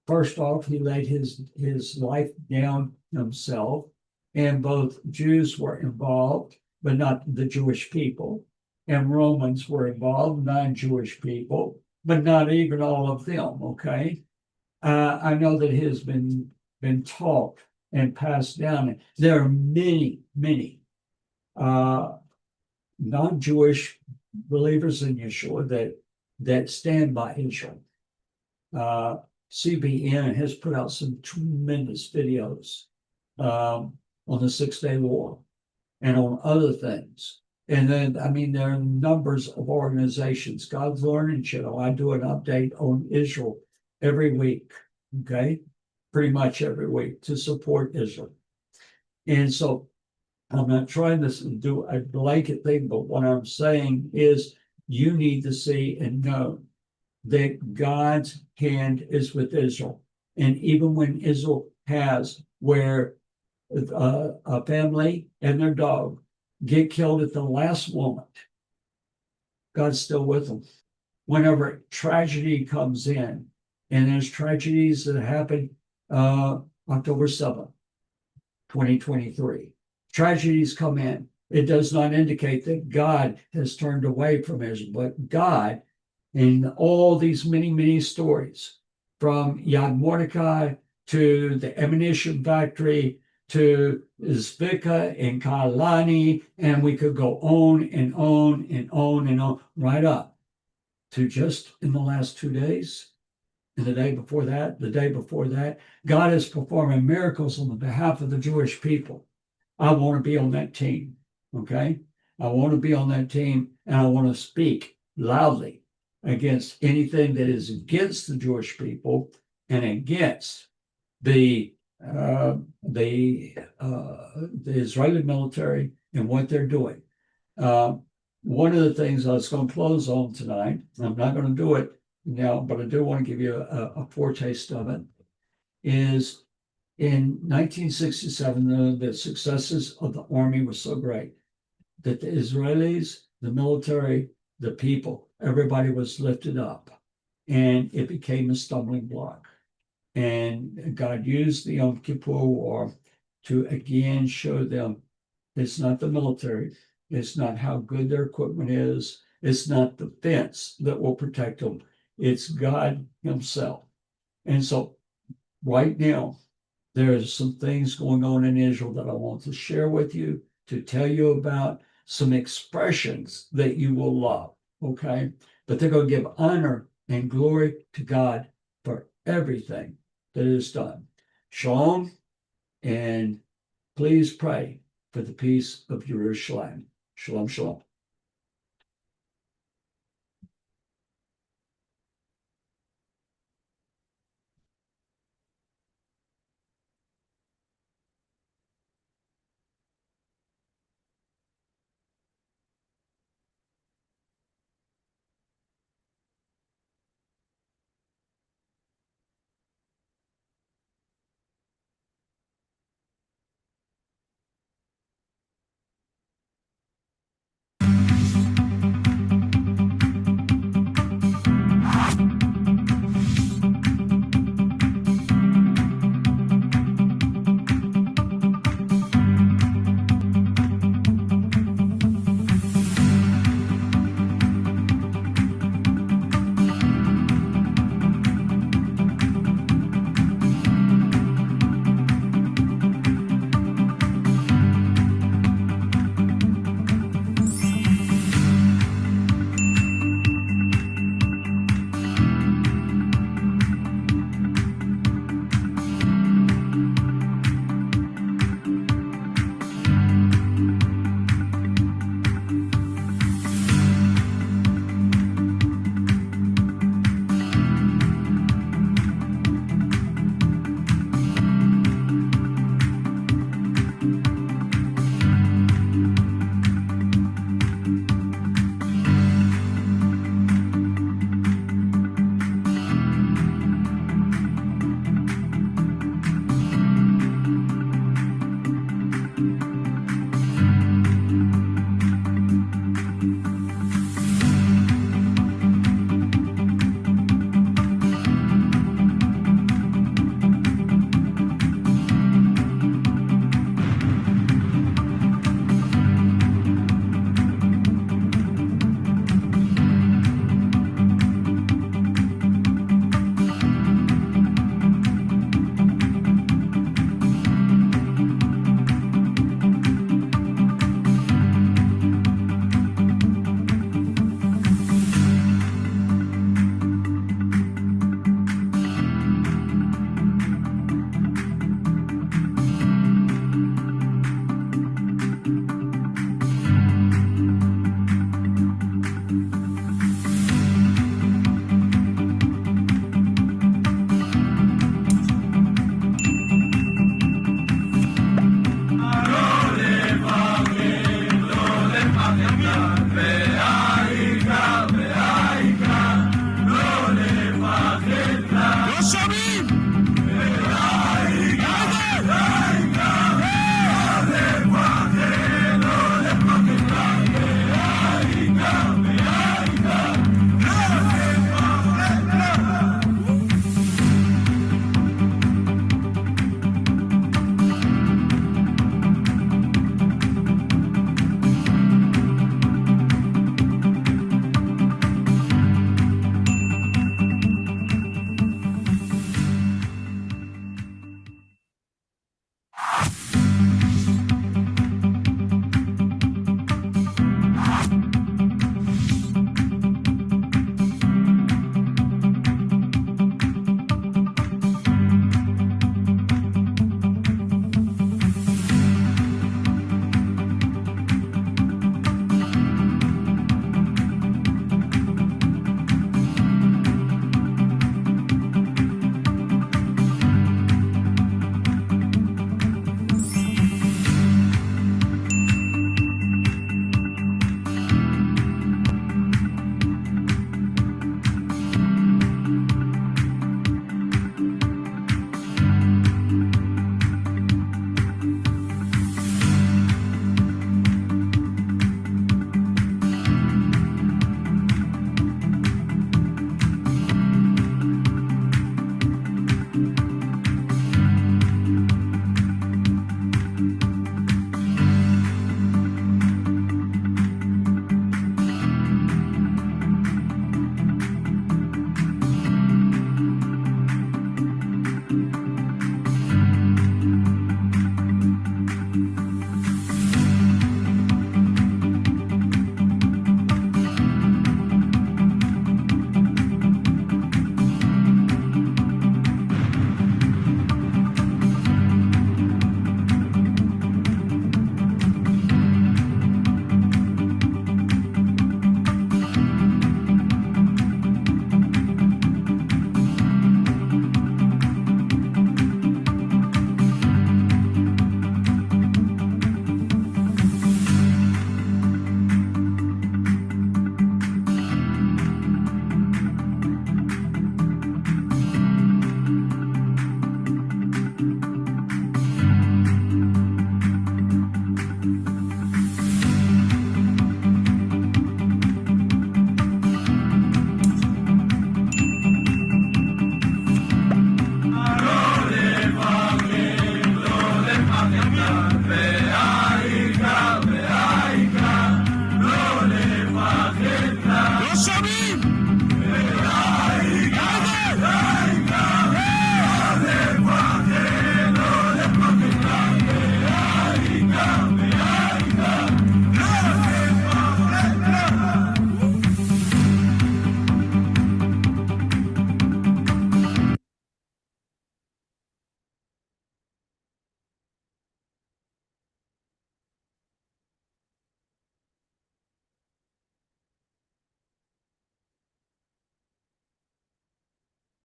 First off, he laid his life down himself, and both Jews were involved, but not the Jewish people, and Romans were involved, non-Jewish people, but not even all of them. Okay, I know that it has been taught and passed down. There are many non-Jewish believers in Yeshua that stand by Israel. CBN has put out some tremendous videos on the 6-Day War and on other things. And then, I mean, there are numbers of organizations. God's Learning Channel, I do an update on Israel every week, okay? Pretty much every week to support Israel. And so I'm not trying to do a blanket thing, but what I'm saying is you need to see and know that God's hand is with Israel. And even when Israel has where a family and their dog get killed at the last moment, God's still with them. Whenever tragedy comes in, and there's tragedies that happen October 7th, 2023, tragedies come in. It does not indicate that God has turned away from Israel, but God, in all these many stories, from Yad Mordecai to the ammunition factory to Zvika and Kalani, and we could go on and on and on and on, right up to just in the last 2 days, and the day before that, God is performing miracles on the behalf of the Jewish people. I want to be on that team, okay? I want to be on that team, and I want to speak loudly against anything that is against the Jewish people and against the Israeli military and what they're doing. One of the things I was going to close on tonight, I'm not going to do it now, but I do want to give you a foretaste of it, is in 1967, the successes of the army were so great that the Israelis, the military, the people, everybody was lifted up, and it became a stumbling block. And God used the Yom Kippur War to again show them it's not the military, it's not how good their equipment is, it's not the fence that will protect them, it's God Himself. And so right now, there's some things going on in Israel that I want to share with you, to tell you about some expressions that you will love, okay? But they're going to give honor and glory to God for everything that is done. Shalom, and please pray for the peace of Jerusalem. Shalom, shalom.